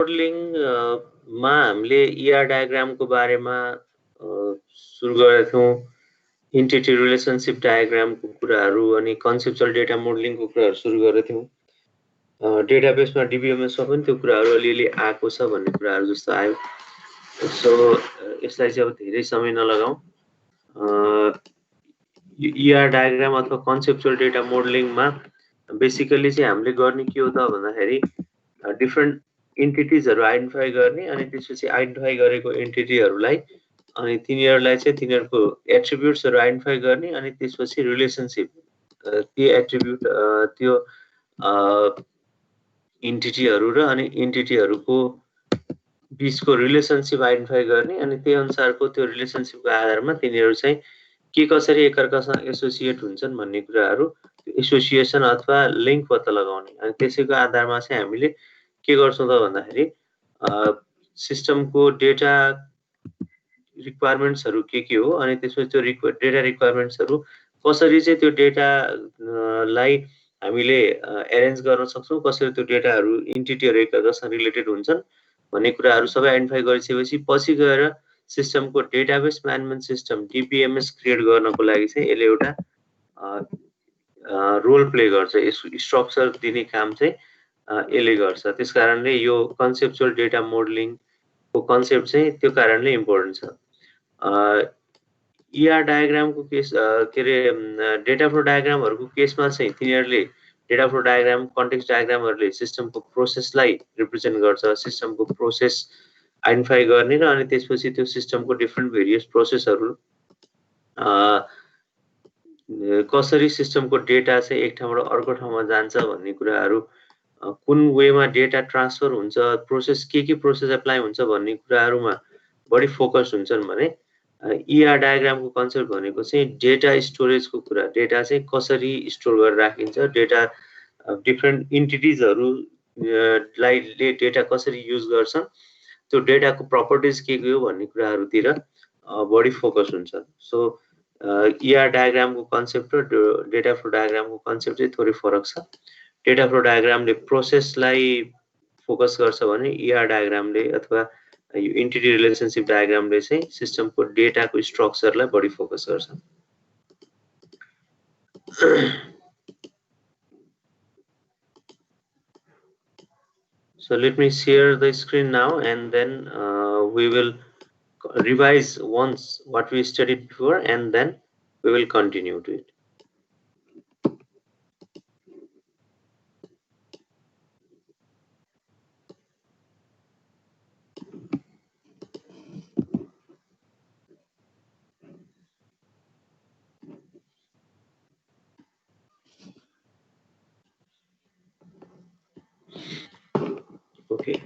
Modelling मा हामीले ER डायग्रामको बारेमा सुरु गरेका थियौँ। इन्टिटी रिलेसनशिप डायग्रामको कुराहरू अनि कन्सेप्चुअल डेटा मोडलिङको कुराहरू सुरु गरेका थियौँ। डेटाबेसमा DBMSमा पनि त्यो कुराहरू अलिअलि आएको छ भन्ने कुराहरू जस्तो आयो। सो यसलाई चाहिँ अब धेरै समय नलगाउँ। ER डायग्राम अथवा कन्सेप्चुअल डेटा मोडलिङमा बेसिकली चाहिँ हामीले गर्ने के हो त भन्दाखेरि डिफ्रेन्ट इन्टिटिजहरू आइडेन्टिफाई गर्ने अनि त्यसपछि आइडेन्टिफाई गरेको इन्टिटीहरूलाई अनि तिनीहरूलाई चाहिँ तिनीहरूको एट्रिब्युट्सहरू आइडेन्टिफाई गर्ने अनि त्यसपछि रिलेसनशिप त्यो एट्रिब्युट त्यो इन्टिटीहरू र अनि इन्टिटीहरूको बिचको रिलेसनशिप आइडेन्टिफाई गर्ने अनि त्यही अनुसारको त्यो रिलेसनशिपको आधारमा तिनीहरू चाहिँ के कसरी एकअर्कासँग एसोसिएट हुन्छन् भन्ने कुराहरू एसोसिएसन अथवा लिङ्क पत्ता लगाउने अनि त्यसैको आधारमा चाहिँ हामीले के गर्छौँ त भन्दाखेरि सिस्टमको डेटा रिक्वायरमेन्ट्सहरू के हो अनि त्यसपछि त्यो डेटा रिक्वायरमेन्ट्सहरू कसरी चाहिँ त्यो डेटालाई हामीले एरेन्ज गर्न सक्छौँ, कसरी त्यो डेटाहरू इन्टिटीहरू एकअर्कासँग रिलेटेड हुन्छन् भन्ने कुराहरू सबै आइडेन्टिफाई गरिसकेपछि पछि गएर सिस्टमको database management system DBMS create गर्नको लागि चाहिँ यसले एउटा रोल प्ले गर्छ। यसको स्ट्रक्चर दिने काम चाहिँ यसले गर्छ। त्यस कारणले यो कन्सेप्चुअल डेटा मोडलिङको कन्सेप्ट चाहिँ त्यो कारणले इम्पोर्टेन्ट छ। ER डायग्रामको केस के अरे डेटा फ्लो डायग्रामहरूको केसमा चाहिँ तिनीहरूले डेटा फ्लो डायग्राम कन्टेक्स्ट डायग्रामहरूले सिस्टमको प्रोसेसलाई रिप्रेजेन्ट गर्छ। सिस्टमको प्रोसेस आइडेन्टिफाई गर्ने र अनि त्यसपछि त्यो सिस्टमको डिफ्रेन्ट भेरियस प्रोसेसहरू कसरी सिस्टमको डेटा चाहिँ एक ठाउँबाट अर्को ठाउँमा जान्छ भन्ने कुराहरू कुन वेमा डेटा ट्रान्सफर हुन्छ, प्रोसेस के प्रोसेस एप्लाई हुन्छ भन्ने कुराहरूमा बढी फोकस हुन्छन् भने ER डायग्रामको कन्सेप्ट भनेको चाहिँ डेटा स्टोरेजको कुरा, डेटा चाहिँ कसरी स्टोर गरेर राखिन्छ, डेटा डिफ्रेन्ट इन्टिटिजहरूलाई डेटा कसरी युज गर्छन्, त्यो डेटाको प्रपर्टिज के हो भन्ने कुराहरूतिर बढी फोकस हुन्छ। सो ER डायग्रामको कन्सेप्ट र डेटा फ्लो डायग्रामको कन्सेप्ट चाहिँ थोरै फरक छ। डेटा फ्लो डायग्रामले प्रोसेसलाई फोकस गर्छ भने ER डायग्रामले अथवा यो इन्टिटी रिलेसनशिप डायग्रामले चाहिँ सिस्टमको डेटाको स्ट्रक्चरलाई बढी फोकस गर्छ। So let me share the screen now and then we will revise once what we studied before and then we will continue to it. Okay.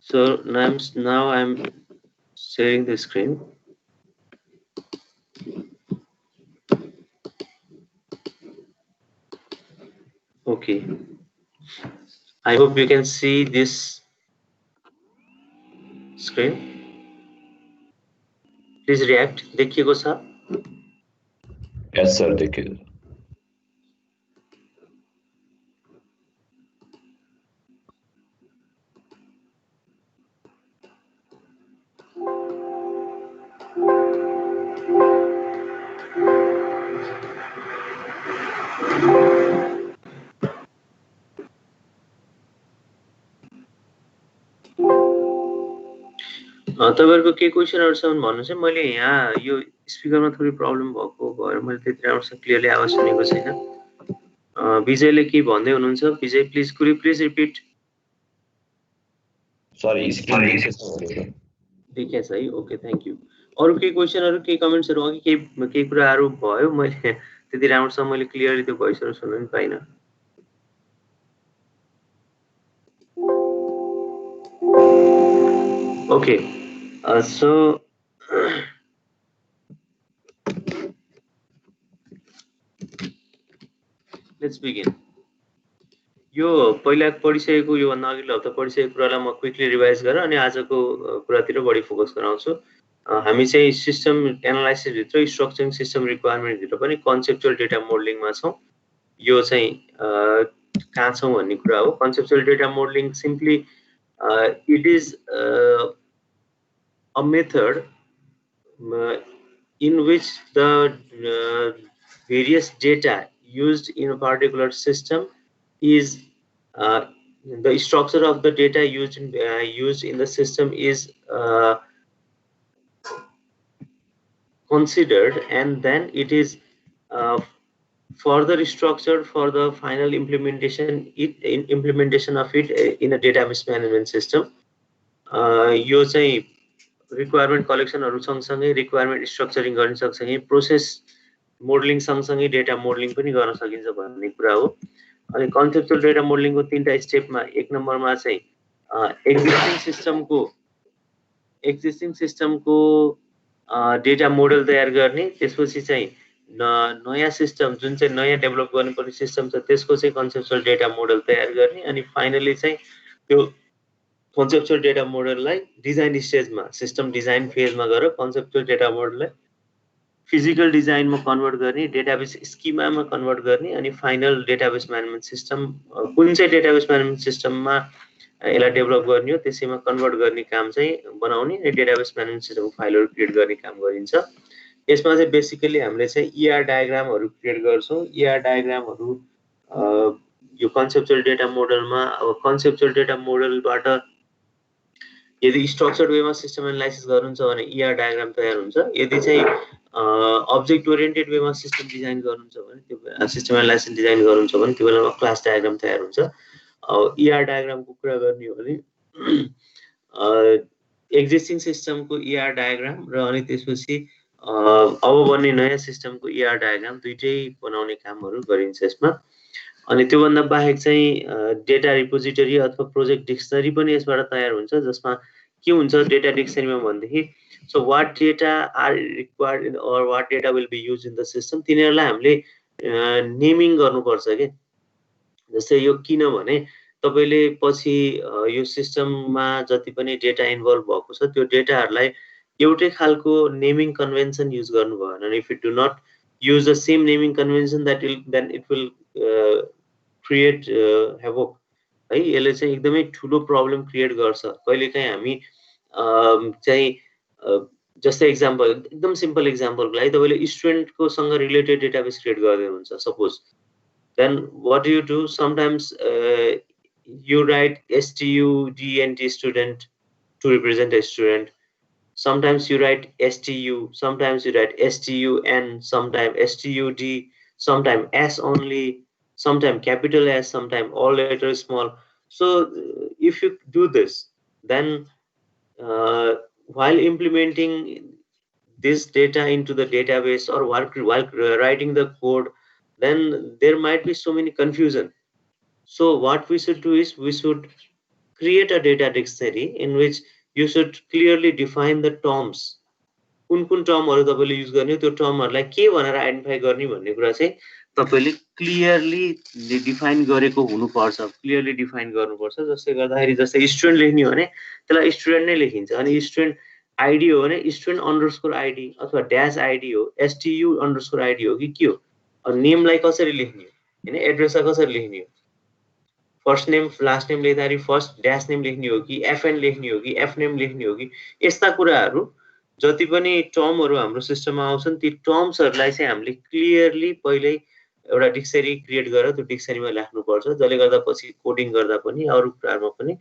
So now I'm sharing the screen. Okay. I hope you can see this screen. Please react. देखिएको छ? Yes sir, देखिएको छ। तपाईहरुको के क्वेशनहरु छन् भन्नु चाहिँ मैले यहाँ यो स्पिकरमा थोरै प्रब्लम भएको भएर मैले त्यति राम्रोसँग क्लियरली आवाज सुनेको छैन। विजयले के भन्दै हुनुहुन्छ? Vijay please could you please repeat? Sorry screen देखिएछ है? Okay thank you. अरु केही क्वेशनहरु केही कमेन्ट्सहरु अघि केही कुराहरु भयो मैले त्यति राम्रोसँग मैले क्लियरली त्यो भोइसहरु सुन्न नि पाइन ओके सो लेट्स बिगिन यो पहिला पढिसकेको यो भन्दा अघिल्लो हप्ता पढिसकेको कुरालाई म क्विकली रिभाइज गरेर अनि आजको कुरातिर बढी फोकस गराउँछु हामी चाहिँ सिस्टम एनालाइसिस भित्र स्ट्रक्चरिङ सिस्टम रिक्वायरमेन्ट भित्र पनि कन्सेप्चुअल डेटा मोडलिङमा छौं यो चाहिँ कहाँ छौं भन्ने कुरा हो conceptual data modelling simply it is a method in which the various data used in a particular system is the structure of the data used in the system is considered, and then it is further structured for the final implementation of it in a database management system. यो चाहिँ requirement कलेक्सनहरु सँगसँगै requirement स्ट्रक्चरिङ गर्न सँगसँगै process modelling सँगसँगै data modelling पनि गर्न सकिन्छ भन्ने कुरा हो अनि कन्सेप्चुअल डेटा मोडलिङको तीनटा स्टेपमा एक नम्बरमा चाहिँ एक्जिस्टिङ सिस्टमको डेटा मोडल तयार गर्ने त्यसपछि चाहिँ नयाँ सिस्टम जुन चाहिँ नयाँ डेभलप गर्नुपर्ने सिस्टम छ त्यसको चाहिँ कन्सेप्चुअल डेटा मोडल तयार गर्ने अनि फाइनली चाहिँ त्यो कन्सेप्चुअल डेटा मोडललाई डिजाइन स्टेजमा सिस्टम डिजाइन फेजमा गएर कन्सेप्चुअल डेटा मोडललाई फिजिकल डिजाइनमा कन्भर्ट गर्ने डेटाबेस स्किमामा कन्भर्ट गर्ने अनि फाइनल डेटाबेस म्यानेजमेन्ट सिस्टम कुन चाहिँ डेटाबेस म्यानेजमेन्ट सिस्टममा यसलाई डेभलप गर्ने हो त्यसैमा कन्भर्ट गर्ने काम चाहिँ बनाउने अनि डेटाबेस म्यानेजमेन्ट सिस्टमको फाइलहरु क्रिएट गर्ने काम गरिन्छ यसमा चाहिँ बेसिकली हामीले चाहिँ ER डायग्रामहरु क्रिएट गर्छौं ER डायग्रामहरु यो कन्सेप्चुअल डेटा मोडलमा अब कन्सेप्चुअल डेटा मोडलबाट यदि स्ट्रक्चर्ड वेमा सिस्टम एनालाइसिस गर्नुहुन्छ भने ER डायग्राम तयार हुन्छ यदि चाहिँ अब्जेक्ट ओरिएन्टेड वेमा सिस्टम डिजाइन गर्नुहुन्छ भने त्यो सिस्टम एनालाइसिस डिजाइन गर्नुहुन्छ भने त्यो बेलामा क्लास डायग्राम तयार हुन्छ ER डायग्रामको कुरा गर्ने हो भने एक्जिस्टिङ सिस्टमको ER डायग्राम र अनि त्यसपछि अब बन्ने नयाँ सिस्टमको ER डायग्राम दुईटै बनाउने कामहरु गरिन्छ यसमा अनि त्यो भन्दा बाहेक चाहिँ डेटा रिपोजिटरी अथवा प्रोजेक्ट डिक्सनरी पनि यसबाट तयार हुन्छ जसमा के हुन्छ डेटा डिक्सनरीमा भन्दाखेरि so what data are required or what data will be used in the system तिनीहरुलाई हामीले नेमिङ गर्नुपर्छ के जस्तै यो किनभने तपाईले पछि यो सिस्टममा जति पनि डेटा इन्भल्भ भएको छ त्यो डेटाहरुलाई एउटै खालको नेमिङ कन्भेन्सन युज गर्नु भएन अनि if you do not use the same naming convention then it will create havoc है यसले चाहिँ एकदमै ठूलो प्रब्लम क्रिएट गर्छ कहिलेकाहीँ हामी चाहिँ जस्तै एक्जाम्पल एकदम सिम्पल एक्जाम्पलको लागि तपाईले स्टुडेन्टको सँग रिलेटेड डेटाबेस क्रिएट गर्दै हुनुहुन्छ suppose then what do you do sometimes you write student student to represent a student sometimes you write stu sometimes you write stun sometimes stud sometimes s only sometimes capital S sometimes all letters small so if you do this then while implementing this data into the database or while writing the code then there might be so many confusion so what we should do is we should create a data dictionary in which you should clearly define the terms कुन टर्महरु तपाईले use गर्ने त्यो टर्महरुलाई के भनेर identify गर्ने भन्ने कुरा चाहिँ तपाईले क्लियरली डिफाइन गरेको हुनुपर्छ क्लियरली डिफाइन गर्नुपर्छ जसले गर्दाखेरि जस्तै स्टुडेन्ट लेख्ने हो भने त्यसलाई स्टुडेन्ट नै लेखिन्छ अनि स्टुडेन्ट आईडी हो भने student_id अथवा -id हो stu_id हो कि के हो अनि नेमलाई कसरी लेख्ने हो हैन एड्रेसलाई कसरी लेख्ने हो फर्स्ट नेम लास्ट नेम लेख्दाखेरि फर्स्ट ड्याश नेम लेख्ने हो कि fn लेख्ने हो कि fname लेख्ने हो कि यस्ता कुराहरु जति पनि टर्महरु हाम्रो सिस्टममा आउँछन् ती टर्म्सहरुलाई चाहिँ हामीले क्लियरली पहिल्यै एउटा डिक्सनरी क्रिएट गरेर त्यो डिक्सनरीमा राख्नु पर्छ जसले गर्दा पछि कोडिङ गर्दा पनि अरु कुराहरुमा पनि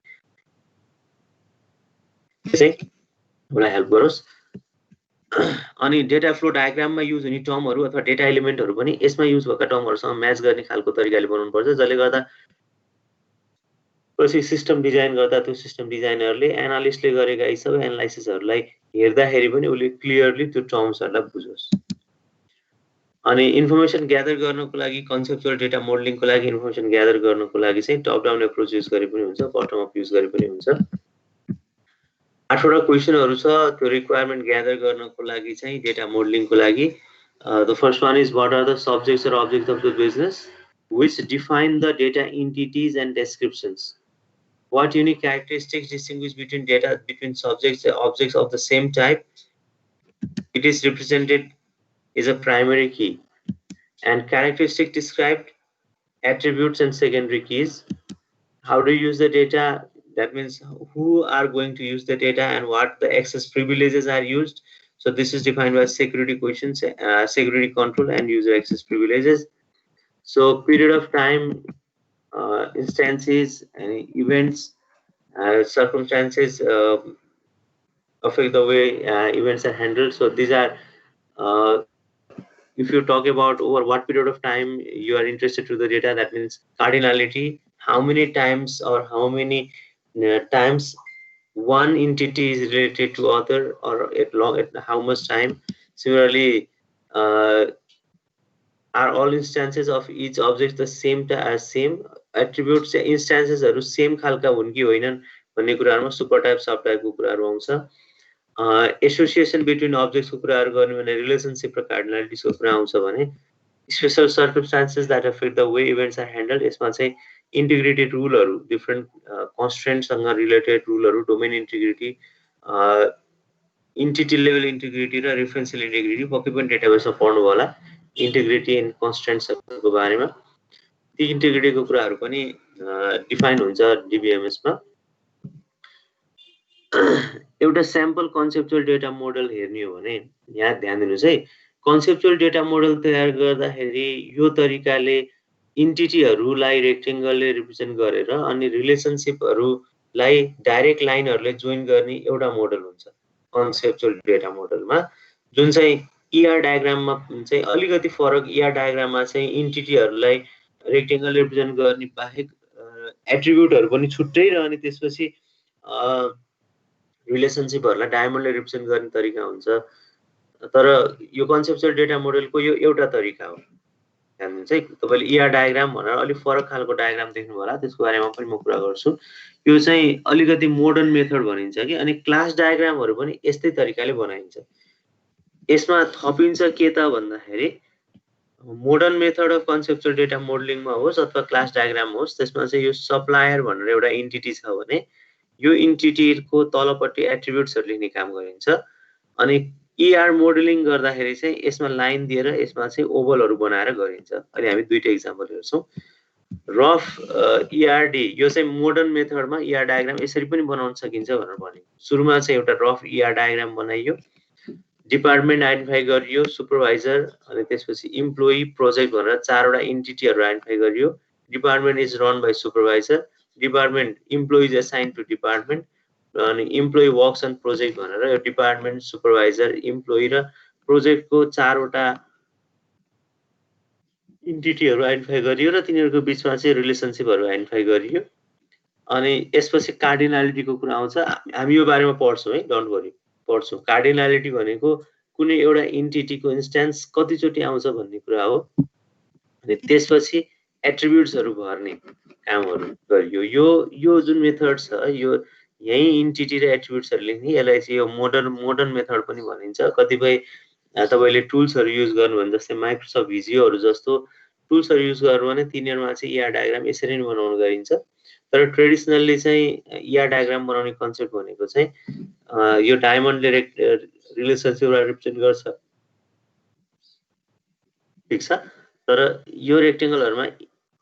चाहिँ मलाई हेल्प गरोस् अनि डेटा फ्लो डायग्राममा युज हुने टर्महरु अथवा डेटा एलिमेन्टहरु पनि यसमा युज भएका टर्महरुसँग म्याच गर्ने खालको तरिकाले बनाउनु पर्छ जसले गर्दा पछि सिस्टम डिजाइन गर्दा त्यो सिस्टम डिजाइनरले एनालिस्टले गरेका यी सबै एनालाइसिसहरुलाई हेर्दाखेरि पनि उसले क्लियरली त्यो टर्म्सहरुलाई बुझोस्। अनि इन्फर्मेसन ग्यादर गर्नको लागि कन्सेप्चुअल डेटा मोडलिङको लागि इन्फर्मेसन ग्यादर गर्नको लागि चाहिँ टप डाउन एप्रोच युज गरे पनि हुन्छ, बटम अप युज गरे पनि हुन्छ। 8 वटा क्वेशनहरु छ त्यो रिक्वायरमेन्ट ग्यादर गर्नको लागि चाहिँ डेटा मोडलिङको लागि। The first one is what are the subjects or objects of the business which define the data entities and descriptions. What unique characteristics distinguish between data between subjects and objects of the same type? It is represented is a primary key. And characteristics described attributes and secondary keys. How to use the data? That means who are going to use the data and what the access privileges are used. So this is defined by security questions, security control and user access privileges. So period of time, instances, events, circumstances affect the way events are handled. So these are, if you talk about over what period of time you are interested to the data, that means cardinality, how many times or how many times one entity is related to other, or at how much time. Similarly, are all instances of each object the same attributes instances are same khalka हुन् कि होइनन् भन्ने कुराहरुमा super type सब टाइपको कुराहरु आउँछ। Association between objects को कुराहरु गर्ने भने रिलेशनशिप र कार्डिनलिटीज को कुरा आउँछ भने special circumstances that affect the way events are handled यसमा चाहिँ इन्टिग्रिटी रुलहरु डिफरेन्ट कन्स्ट्रेन्ट सँग रिलेटेड रुलहरु domain integrity entity level integrity र रेफरेन्शियल इन्टिग्रिटी पक्कै पनि डेटाबेसमा पढ्नु होला इन्टिग्रिटी एन्ड कन्स्ट्रेन्ट्सहरुको बारेमा। ती इन्टिग्रिटीको कुराहरु पनि डिफाइन हुन्छ डीबीएमएस मा। एउटा स्याम्पल कन्सेप्चुअल डेटा मोडल हेर्ने हो भने यहाँ ध्यान दिनुस् है, कन्सेप्चुअल डेटा मोडल तयार गर्दाखेरि यो तरिकाले इन्टिटीहरुलाई रेक्टेंगलले रिप्रेजेन्ट गरेर अनि रिलेसनशिपहरुलाई डाइरेक्ट लाइनहरुले जोइन गर्ने एउटा मोडल हुन्छ कन्सेप्चुअल डेटा मोडलमा, जुन चाहिँ ER डायग्राममा चाहिँ अलिकति फरक। ER डायग्राममा चाहिँ इन्टिटीहरुलाई रेक्टेंगल रिप्रेजेन्ट गर्ने बाहेक एट्रिब्युटहरु पनि छुट्टै र अनि त्यसपछि रिलेसनशिपहरुलाई डायमन्डले रिप्रेजेन्ट गर्ने तरिका हुन्छ। तर यो कन्सेप्चुअल डेटा मोडलको यो एउटा तरिका हो। ध्यान दिनुस् है, तपाईले ER डायग्राम भनेर अलि फरक खालको डायग्राम देख्नु होला, त्यसको बारेमा पनि म कुरा गर्छु। यो चाहिँ अलिकति मोडर्न मेथड भनिन्छ कि। अनि क्लास डायग्रामहरु पनि यस्तै तरिकाले बनाइन्छ। यसमा थपिन्छ के त भन्दाखेरि मोडर्न मेथड अफ कन्सेप्चुअल डेटा मोडलिङमा होस् अथवा क्लास डायग्राम होस्, त्यसमा चाहिँ यो सप्लायर भनेर एउटा एन्टिटी छ भने यो एन्टिटीको तलपट्टि एट्रिब्युट्सहरु लेख्ने काम गरिन्छ। अनि ER मोडलिङ गर्दाखेरि चाहिँ यसमा लाइन दिएर यसमा चाहिँ ओभलहरु बनाएर गरिन्छ। अहिले हामी दुईटा एक्जाम्पल हेर्छौं। रफ ERD यो चाहिँ मोडर्न मेथडमा ER डायग्राम यसरी पनि बनाउन सकिन्छ भनेर भने। सुरुमा चाहिँ एउटा रफ ER डायग्राम बनाइयो, डिपार्टमेन्ट आइडेन्टिफाई गरियो, सुपरभाइजर अनि त्यसपछि इम्प्लोइ प्रोजेक्ट भनेर चारवटा एन्टिटीहरु आइडेन्टिफाई गरियो। Department is run by supervisor, department employee is assigned to department, अनि इम्प्लोइ वर्क्स अन प्रोजेक्ट भनेर यो डिपार्टमेन्ट, सुपरभाइजर, इम्प्लोइ र प्रोजेक्टको चारवटा एन्टिटीहरु आइडेन्टिफाई गरियो र तिनीहरुको बीचमा चाहिँ रिलेसनशिपहरु आइडेन्टिफाई गरियो। अनि यसपछि कार्डिनालिटीको कुरा आउँछ। हामी यो बारेमा पढ्छौं है, डोन्ट वरी, पढ्छौं। कार्डिनालिटी भनेको कुनै एउटा एन्टिटीको इन्स्टेन्स कतिचोटी आउँछ भन्ने कुरा हो। अनि त्यसपछि एट्रिब्युट्सहरु भर्ने कामहरु गरियो। यो जुन मेथड छ यो यही एन्टिटी र एट्रिब्युट्सहरु लेख्ने, यसलाई चाहिँ यो मोडर्न मेथड पनि भनिन्छ। कतिपय तपाईले टुल्सहरु युज गर्नु भने जस्तै माइक्रोसफ्ट भिजियोहरु जस्तो टुल्सहरु युज गर्नु भने तिनीहरुमा चाहिँ ER डायग्राम यसरी नै बनाउन गरिन्छ। तर ट्रेडिसनली चाहिँ ER डायग्राम बनाउने कन्सेप्ट भनेको चाहिँ यो डायमन्डले रिलेसनशिपलाई रिप्रेजेन्ट गर्छ, ठीक छ। तर यो रेक्टेंगलहरुमा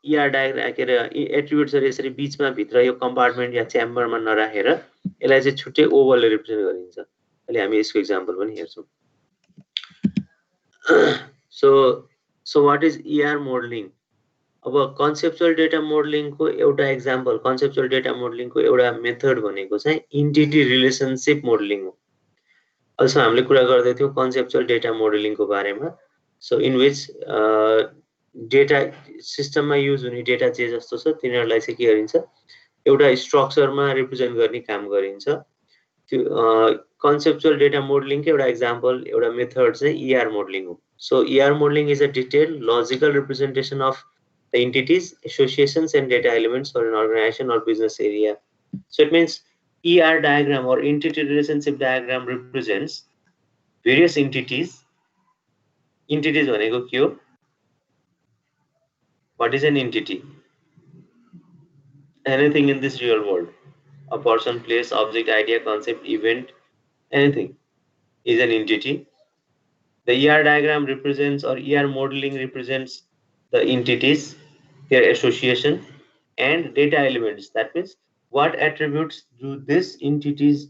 ER डायग्राम के एट्रिब्युट्सहरु यसरी बीचमा भित्र यो कम्पार्टमेन्ट या च्याम्बरमा नराखेर यसलाई चाहिँ छुट्टै ओभलले रिप्रेजेन्ट गरिन्छ। अहिले हामी यसको एक्जाम्पल पनि हेर्छौं। So what is ER modeling? अब कन्सेप्चुअल डेटा मोडलिङको एउटा एक्जाम्पल, कन्सेप्चुअल डेटा मोडलिङको एउटा मेथड भनेको चाहिँ इन्टिटी रिलेसनशिप मोडलिङ हो। अझ हामीले कुरा गर्दै थियौं कन्सेप्चुअल डेटा मोडलिङको बारेमा। सो इन विच डेटा सिस्टममा युज हुने डेटा जे जस्तो छ तिनीहरुलाई चाहिँ के गरिन्छ, एउटा स्ट्रक्चरमा रिप्रेजेन्ट गर्ने काम गरिन्छ। त्यो कन्सेप्चुअल डेटा मोडलिङ को एउटा एक्जाम्पल एउटा मेथड चाहिँ ER मोडलिङ हो. So ER modeling is a detailed logical representation of the entities, associations and data elements for an organization or business area. So it means ER diagram or entity relationship diagram represents various entities. Entities भनेको के हो? What is an entity? Anything in this real world. A person, place, object, idea, concept, event, anything is an entity. The ER diagram represents, or ER modeling represents, the entities, their association, and data elements. That means what attributes do these entities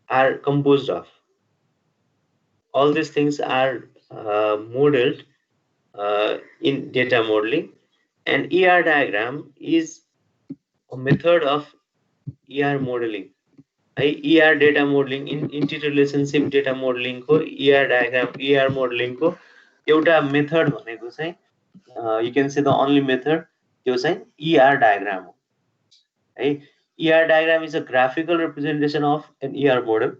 are composed of. All these things are modeled in data modeling, and ER diagram is a method of ER modeling. ER data modeling in entity relationship data modeling को ER diagram ER modeling को एउटा method भनेको चाहिँ you can say the only method त्यो चाहिँ ER diagram हो है. ER diagram is a graphical representation of an ER model.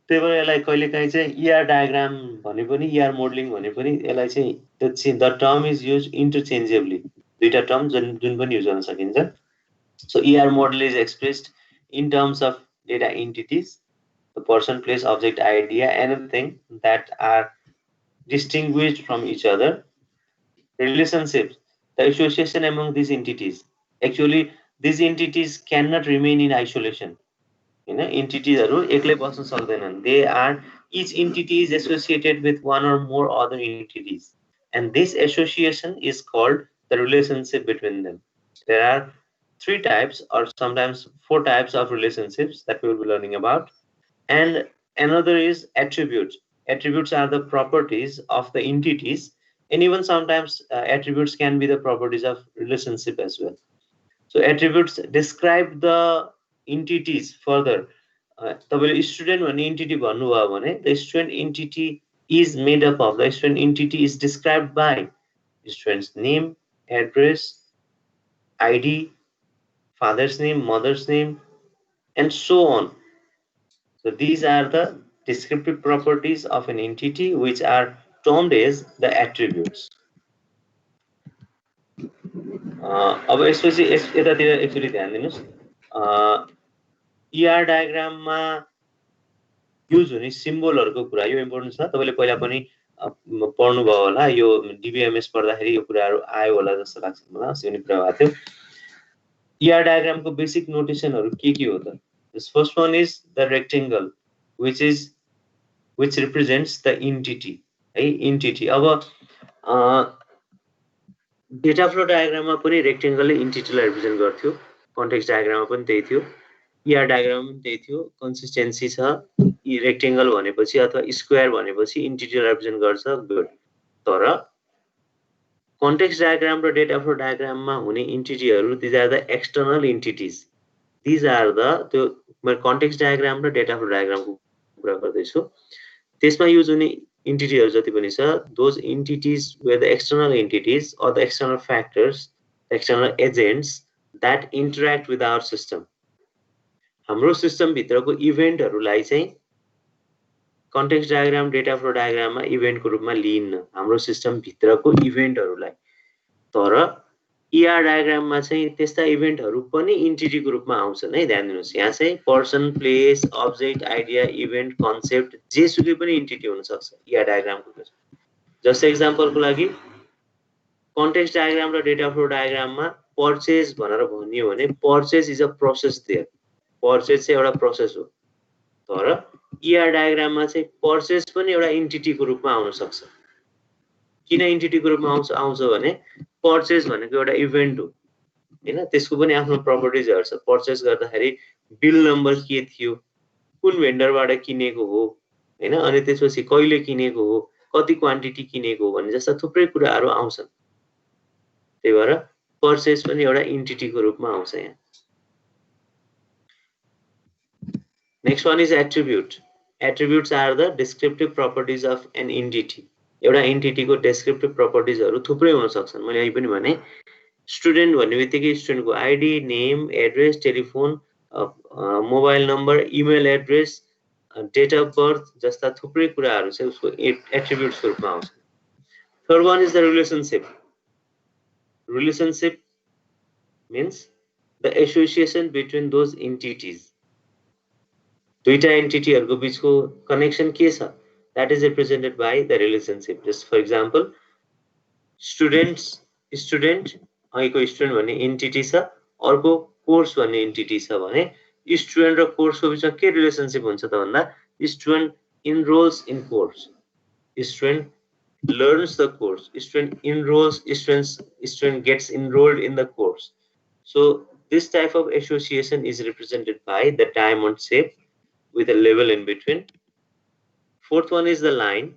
त्यही भएर यसलाई कहिलेकाहीँ चाहिँ ER diagram भने पनि ER modeling भने पनि यसलाई चाहिँ the term is used interchangeably. दुईटा term जुन पनि युज गर्न सकिन्छ. So ER model is expressed in terms of data entities, the person, place, object, idea, anything that are distinguished from each other. Relationships, the association among these entities. Actually, these entities cannot remain in isolation. Entities are एक्लै बस्न सक्दैनन्. They are, each entity is associated with one or more other entities, and this association is called the relationship between them. There are 3 types or sometimes 4 types of relationships that we will be learning about. And another is attributes. Attributes are the properties of the entities, and even sometimes attributes can be the properties of relationship as well. So attributes describe the entities further. The student one entity भन्नुभयो भने the student entity is made up of, the student entity is described by student's name, address, ID, father's name, mother's name, and so on. So these are the descriptive properties of an entity which are termed as the attributes. अब यसपछि यतातिर actually ध्यान दिनुस्. ER diagram मा use हुने सिम्बलहरुको कुरा यो important छ. तपाईले पहिला पनि पढ्नु भयो होला. यो DBMS पढ्दाखेरि यो कुराहरु आयो होला जस्तो लाग्छ मलाई. अस्ति पनि कुरा भएको थियो. ER diagram को basic notation हरु के हो त? This first one is the rectangle, which represents the entity. Entity. अब data flow diagram मा पनि rectangle ले entity लाई represent गर्थ्यो. Context diagram मा पनि त्यही थियो. ER diagram पनि त्यही थियो. Consistency छ. rectangle भनेपछि अथवा square भनेपछि entity लाई represent गर्छ. Good. तर context diagram र data flow diagram मा हुने entity हरु, these are the external entities. These are the context diagram र data flow diagram को कुरा गर्दैछु. त्यसमा युज हुने entity हरु जति पनि छ, those entities were the external entities or the external factors, external agents that interact with our system. हाम्रो सिस्टम भित्रको इभेन्ट हरुलाई चाहिँ context diagram, data flow diagram मा इभेन्ट को रूपमा लिइन्न. हाम्रो सिस्टम भित्रको इभेन्ट हरुलाई. तर ER diagram मा चाहिँ त्यस्ता इभेन्ट हरु पनि एन्टिटी को रूपमा आउँछन् है. ध्यान दिनुस्. यहाँ चाहिँ person, place, object, idea, event, concept जेसुकै पनि एन्टिटी हुन सक्छ ER diagram को. जस्ट एक्जाम्पल को लागि कन्टेक्स्ट डायग्राम र डेटा फ्लो डायग्राम मा पर्चेज भनेर भनियो भने purchase is a process there. Purchase चाहिँ एउटा प्रोसेस हो. तर ER डायग्राम मा चाहिँ पर्चेज पनि एउटा एन्टिटी को रूपमा आउन सक्छ. किन एन्टिटी को रूपमा आउँछ भने पर्चेज भनेको एउटा इभेन्ट हो हैन. त्यसको पनि आफ्नो प्रपर्टिजहरु छ. पर्चेज गर्दाखेरि बिल नम्बर के थियो, कुन भेन्डरबाट किनेको हो हैन, अनि त्यसपछि कहिले किनेको हो, कति क्वान्टिटी किनेको हो भन्ने जस्ता थुप्रै कुराहरु आउँछन्. त्यही भएर पर्चेज पनि एउटा एन्टिटी को रूपमा आउँछ यहाँ. Next one is attribute. Attributes are the descriptive properties of an entity. एउटा एन्टिटी को descriptive properties हरु थुप्रै हुन सक्छन्. मैले अहिले पनि भने स्टुडेन्ट भन्ने बित्तिकै स्टुडेन्टको ID, name, address, telephone mobile number, email address, date of birth जस्ता थुप्रै कुराहरू चाहिँ उसको एट्रिब्युट्सको रूपमा आउँछ। Third one is the relationship. Relationship means the association between those entities. दुईटा एन्टिटीहरुको बीचको कनेक्सन के छ, that is represented by the relationship. Just for example, student अहिलेको स्टुडेन्ट भन्ने एन्टिटी छ, अर्को कोर्स भन्ने एन्टिटी छ भने स्टुडेन्ट र कोर्सको बीचमा के रिलेसनशिप हुन्छ त भन्दा student enrolls in course, student learns the course, student enrolls, student gets enrolled in the course. So this type of association is represented by the diamond shape with a level in between. Fourth one is the line,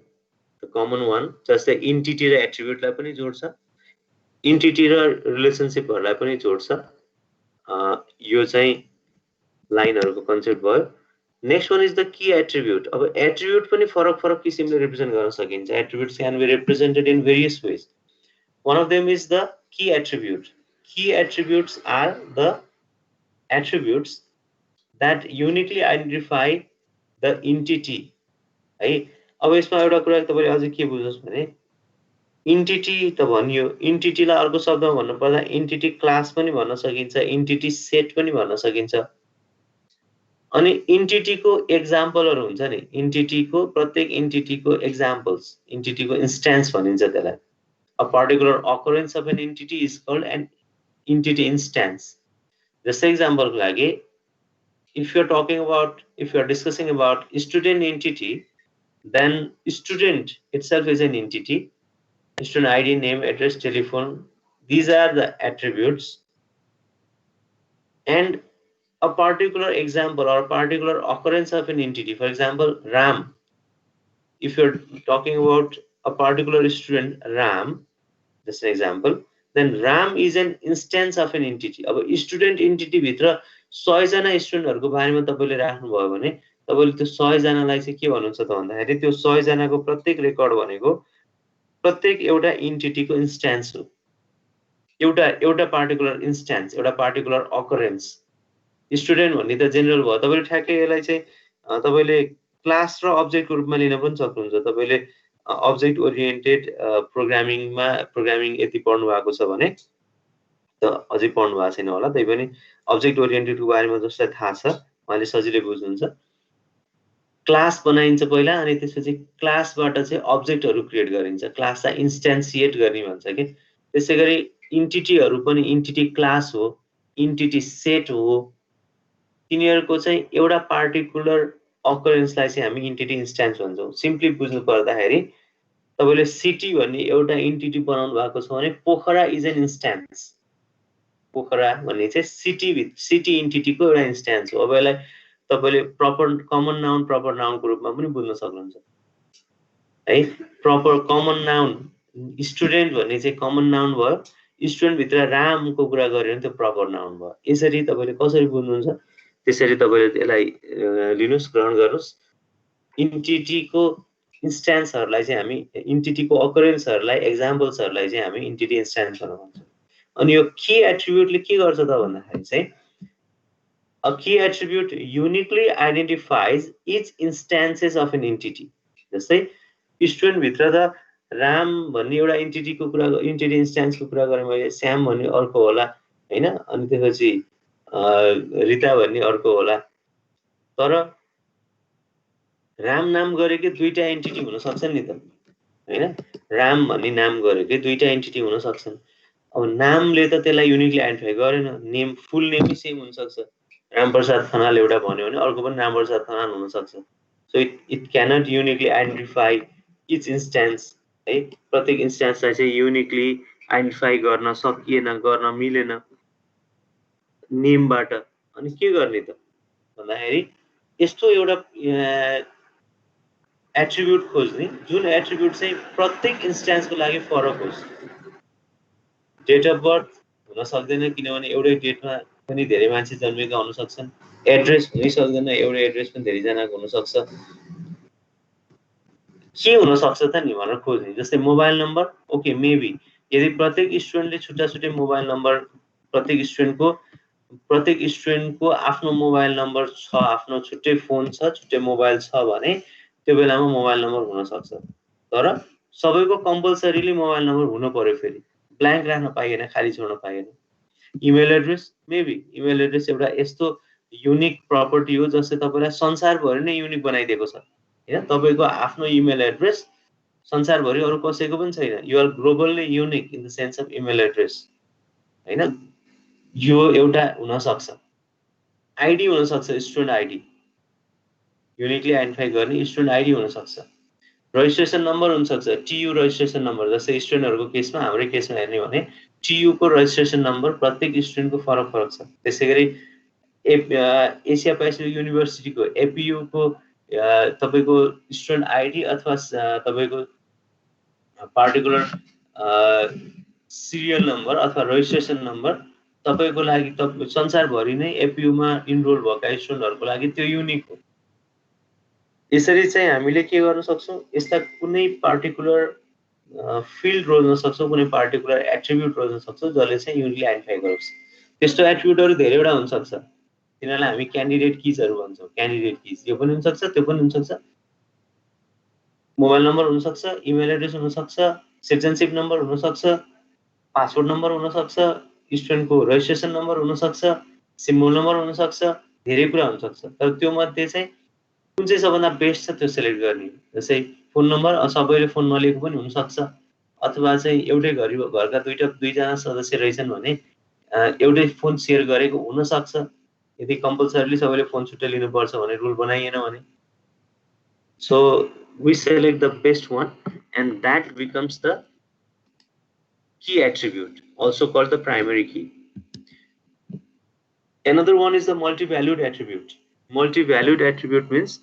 the common one, just the entity र attribute लाई पनि जोड्छ, entity र relationship हरुलाई पनि जोड्छ। यो चाहिँ लाइनहरुको concept भयो। Next one is the key attribute. अब attribute पनि फरक किसिमले रिप्रेजेन्ट गर्न सकिन्छ। Attributes can be represented in various ways. One of them is the key attribute. Key attributes are the attributes that uniquely identify the entity. है, अब यसमा एउटा कुरा तपाईले अझै के बुझ्नुस् भने एन्टिटी त भनियो, एन्टिटीलाई अर्को शब्दमा भन्नु पर्दा एन्टिटी क्लास पनि भन्न सकिन्छ, एन्टिटी सेट पनि भन्न सकिन्छ। अनि एन्टिटीको एक्जाम्पलहरु हुन्छ नि, एन्टिटीको प्रत्येक एन्टिटीको एक्जाम्पल्स, एन्टिटीको इन्स्टेन्स भनिन्छ त्यसलाई। A particular occurrence of an entity is called an entity instance. जस्तै एक्जाम्पलको लागि if you are discussing about student entity, then student itself is an entity. Student ID, name, address, telephone, these are the attributes. And a particular example or a particular occurrence of an entity, for example RAM, if you're talking about a particular student RAM, just an example, then RAM is an instance of an entity. अब student entity भित्र 100 जना स्टुडेन्टहरुको बारेमा तपाईले राख्नु भयो भने तपाईले त्यो 100 जनालाई चाहिँ के भन्नुहुन्छ त भन्दाखेरि त्यो 100 जनाको प्रत्येक रेकर्ड भनेको प्रत्येक एउटा एन्टिटीको इन्स्टेन्स हो। एउटा पार्टिकुलर इन्स्टेन्स, एउटा पार्टिकुलर अकरेन्स। स्टुडेन्ट भन्ने त जेनरल भयो, तपाईले ठ्याक्कै यसलाई चाहिँ तपाईले क्लास र अब्जेक्टको रूपमा लिन पनि सक्नुहुन्छ। तपाईले अब्जेक्ट ओरिएन्टेड प्रोग्रामिङ यति पढ्नु भएको छ भने त अझै पढ्नु भएको छैन होला, तैपनि अब्जेक्ट ओरिएन्टेडको बारेमा जसलाई थाहा छ उहाँले सजिलै बुझ्नुहुन्छ। क्लास बनाइन्छ पहिला अनि त्यसपछि क्लासबाट चाहिँ अब्जेक्टहरु क्रिएट गरिन्छ, क्लासलाई इन्स्टेन्सिएट गर्ने भन्छ के। त्यसैगरी एन्टिटीहरु पनि एन्टिटी क्लास हो, एन्टिटी सेट हो, तिनीहरुको चाहिँ एउटा पार्टिकुलर अकरेन्सलाई चाहिँ हामी एन्टिटी इन्स्टेन्स भन्छौं। सिम्पली बुझ्नु पर्दाखेरि तपाईले सिटी भन्ने एउटा एन्टिटी बनाउनु भएको छ भने Pokhara is an instance. Pokhara भन्ने चाहिँ सिटी एन्टिटीको एउटा इन्स्टेन्स हो। अब यसलाई तपाईले प्रपर कमन नाउन प्रपर नाउनको रूपमा पनि बुझ्न सक्नुहुन्छ है। प्रपर कमन नाउन स्टुडेन्ट भन्ने चाहिँ कमन नाउन भयो, स्टुडेन्ट भित्र रामको कुरा गर्यो भने त्यो प्रपर नाउन भयो। यसरी तपाईले कसरी बुझ्नुहुन्छ त्यसरी तपाईले यसलाई लिनुस्, ग्रहण गर्नुस्। एन्टिटीको इन्स्टेन्सहरुलाई चाहिँ हामी एन्टिटीको अकरेन्सहरुलाई एक्जाम्पल्सहरुलाई चाहिँ हामी एन्टिटी इन्स्टेन्स भनेर भन्छौं। अनि यो की एट्रिब्युटले के गर्छ त भन्दाखेरि चाहिँ a key attribute uniquely identifies each instances of an entity. जस्तै स्टुडेन्ट भित्र त राम भन्ने एउटा एन्टिटीको कुरा, एन्टिटी इन्स्टेन्सको कुरा गरे मैले, श्याम भन्ने अर्को होला हैन, अनि त्यसपछि रिता भन्ने अर्को होला। तर राम नाम गरेकै दुईटा एन्टिटी हुन सक्छन् नि त हैन, राम भन्ने नाम गरेकै दुईटा एन्टिटी हुन सक्छन्। अब नामले त त्यसलाई युनिकली आइडेन्टिफाई गरेन, नेम फुल नेमै सेम हुन सक्छ। रामप्रसाद खनाल एउटा भन्यो भने अर्को पनि रामप्रसाद खनाल हुन सक्छ। So it cannot uniquely identify each instance है। प्रत्येक इन्स्टेन्सलाई चाहिँ युनिकली आइडेन्टिफाई गर्न सकिएन, गर्न मिलेन नेमबाट। अनि के गर्ने त भन्दाखेरि यस्तो एउटा एट्रिब्युट खोज्ने जुन एट्रिब्युट चाहिँ प्रत्येक इन्स्टेन्सको लागि फरक होस्। डेट अफ बर्थ हुन सक्दैन किनभने एउटै डेटमा पनि धेरै मान्छे जन्मेका हुन सक्छन्। एड्रेस हुनै सक्दैन, एउटै एड्रेस पनि धेरै जनाको हुन सक्छ। के हुन सक्छ त नि भनेर खोज्ने। जस्तै मोबाइल नम्बर, ओके मेबी यदि प्रत्येक स्टुडेन्टले छुट्टा छुट्टै मोबाइल नम्बर, प्रत्येक स्टुडेन्टको प्रत्येक स्टुडेन्टको आफ्नो मोबाइल नम्बर छ, आफ्नो छुट्टै फोन छ, छुट्टै मोबाइल छ भने त्यो बेलामा मोबाइल नम्बर हुन सक्छ। तर सबैको कम्पलसरीली मोबाइल नम्बर हुनु पर्यो, फेरि ब्ल्याङ्क राख्न पाइएन, खाली छोड्न पाइएन। Email address maybe email address एउटा यस्तो युनिक प्रपर्टी हो जसले तपाईँलाई संसारभरि नै युनिक बनाइदिएको छ हैन। तपाईँको आफ्नो इमेल एड्रेस संसारभरि अरू कसैको पनि छैन। You are globally unique in the sense of email address हैन। यो एउटा हुन सक्छ। आइडी हुन सक्छ, स्टुडेन्ट आइडी युनिकली आइडेन्टिफाई गर्ने स्टुडेन्ट आइडी हुन सक्छ। रजिस्ट्रेसन नम्बर हुन सक्छ, टियु रजिस्ट्रेसन नम्बर। जस्तै स्टुडेन्टहरूको केसमा, हाम्रै केसमा हेर्ने भने टियु को रजिस्ट्रेसन नम्बर प्रत्येक स्टुडेन्टको फरक फरक छ। त्यसैगरी एसिया पेसिफिक युनिभर्सिटीको एपियु को तपाईको स्टुडेन्ट आइडी अथवा तपाईको पार्टिकुलर सिरियल नम्बर अथवा रजिस्ट्रेसन नम्बर तपाईको लागि संसारभरि नै एपियुमा इनरोल भएका स्टुडेन्टहरूको लागि त्यो युनिक हो। यसरी चाहिँ हामीले के गर्न सक्छौँ, यस्ता कुनै पार्टिकुलर फिल्ड रोज्न सक्छौँ, कुनै पार्टिकुलर एट्रिब्युट रोज्न सक्छौँ जसले चाहिँ युनिकली आइडेन्टिफाई गरोस्। त्यस्तो एट्रिब्युटहरू धेरैवटा हुन सक्छ, तिनीहरूलाई हामी क्यान्डिडेट किजहरू भन्छौँ। क्यान्डिडेट किज यो पनि हुन सक्छ, त्यो पनि हुन सक्छ। मोबाइल नम्बर हुन सक्छ, इमेल एड्रेस हुन सक्छ, सिटिजनशिप नम्बर हुन सक्छ, पासपोर्ट नम्बर हुन सक्छ, स्टुडेन्टको रजिस्ट्रेसन नम्बर हुन सक्छ, सिम्बल नम्बर हुन सक्छ, धेरै कुरा हुन सक्छ। तर त्यो मध्ये चाहिँ कुन चाहिँ सबभन्दा बेस्ट छ त्यो सेलेक्ट गर्ने। जस्तै फोन नम्बर सबैले फोन नलिएको पनि हुन सक्छ, अथवा चाहिँ एउटै घरका दुईजना सदस्य रहेछन् भने एउटै फोन सेयर गरेको हुन सक्छ। यदि कम्पलसरीली सबैले फोन छुट्टै लिनुपर्छ भने रुल बनाइएन भने। So we select the best one and that becomes the key attribute, also called the primary key. Another one is the multi-valued attribute. Multi-valued attribute means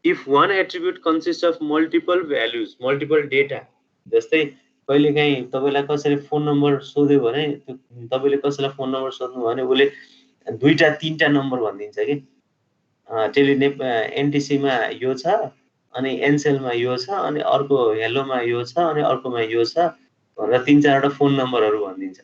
if one attribute consists of multiple values, multiple data. जस्तै कहिलेकाहीँ तपाईलाई कसैले phone number सोध्यो भने तपाईले कसैलाई phone number सोध्नु भने उले दुईटा तीनटा नम्बर भनिदिन्छ कि टेलिनेप एनटिसीमा यो छ अनि एनसेलमा यो छ अनि अर्को हेलोमा यो छ अनि अर्कोमा यो छ भनेर तीन चारवटा फोन नम्बरहरू भनिदिन्छ।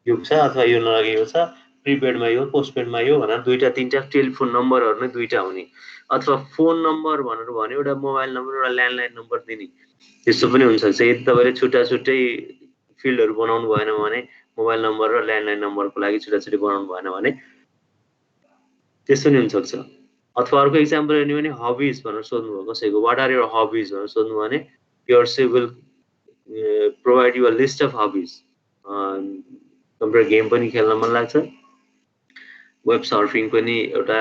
यो छ अथवा यो नलगे यो छ, प्रिपेडमा यो, पोस्टपेडमा यो भनेर दुईटा तीनटा टेलिफोन नम्बरहरू नै दुईटा हुने, अथवा फोन नम्बर भनेर भन्यो एउटा मोबाइल नम्बर एउटा ल्यान्डलाइन नम्बर दिने, त्यस्तो पनि हुन्छ। यदि तपाईले छुट्टा छुट्टै फिल्डहरू बनाउनु भएन भने मोबाइल नम्बर र ल्यान्डलाइन नम्बरको लागि छुट्टा छुट्टै बनाउनु भएन भने त्यस्तो नि हुन सक्छ। अथवा अर्को एक्जाम्पल हेर्ने भने हबीज भनेर सोध्नु भयो कसैको, व्हाट आर योर हबीज भनेर सोध्नु भने पियर्से will provide you a list of hobbies. Computer game पनि खेल्न मन लाग्छ, वेब सर्फिङ पनि एउटा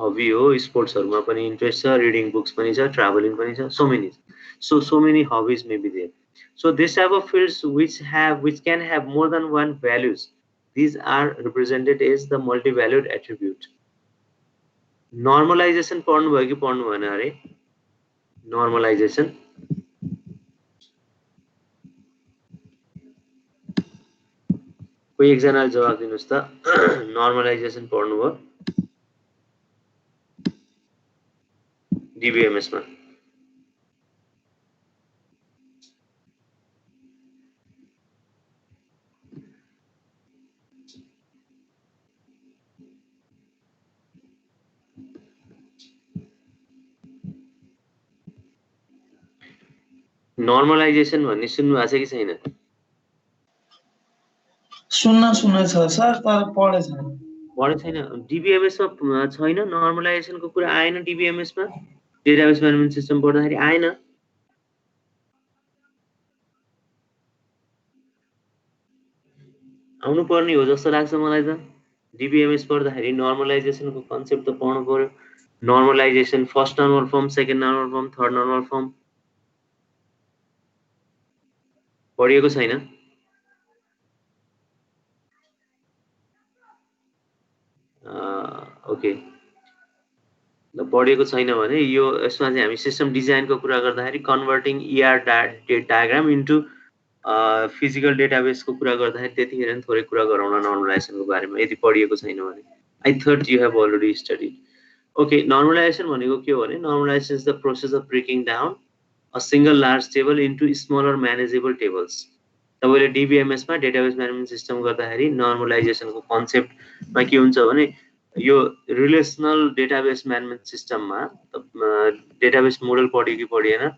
हबी हो, स्पोर्ट्सहरुमा पनि इन्ट्रेस्ट छ, रिडिङ बुक्स पनि छ, ट्राभलिङ पनि छ, so many hobbies may be there. So this type of fields which can have more than one values, these are represented as the multi-valued attribute. Normalization पढ्नु भयो कि पढ्नु भएन अरे? Normalization कोही एकजनाले जवाफ दिनुस् त। Normalization पढ्नु भयो DBMS मा? नर्मलाइजेसन भन्ने सुन्नु भएको छ कि छैन? सुन्न छ सर, तर पढे छैन। DBMS मा छैन, नर्मलाइजेसनको कुरा आएन DBMS मा, डेटाबेस म्यानेजमेन्ट सिस्टम पढ्दाखेरि आएन। आउनु पर्ने हो जस्तो लाग्छ मलाई त। DBMS पढ्दाखेरि नर्मलाइजेसनको कन्सेप्ट त पढ्नु पर्यो। Normalisation, first normal form, second normal form, third normal form पढिएको छैन? ओके, ल पढेको छैन भने यो यसमा चाहिँ हामी सिस्टम डिजाइनको कुरा गर्दाखेरि converting ER diagram into physical डेटाबेसको कुरा गर्दाखेरि त्यतिखेर नि थोरै कुरा गरौँला नर्मलाइजेसनको बारेमा, यदि पढिएको छैन भने। I thought you have already studied. Okay, normalisation भनेको के हो भने normalisation is the process of breaking down a single large table into smaller manageable tables. तपाईले DBMS मा डेटाबेस म्यानेजमेन्ट सिस्टम गर्दाखेरि नर्मलाइजेसनको कन्सेप्टमा के हुन्छ भने यो रिलेसनल डेटाबेस म्यानेजमेन्ट सिस्टममा डेटाबेस मोडल पढ्यो कि पढिएन,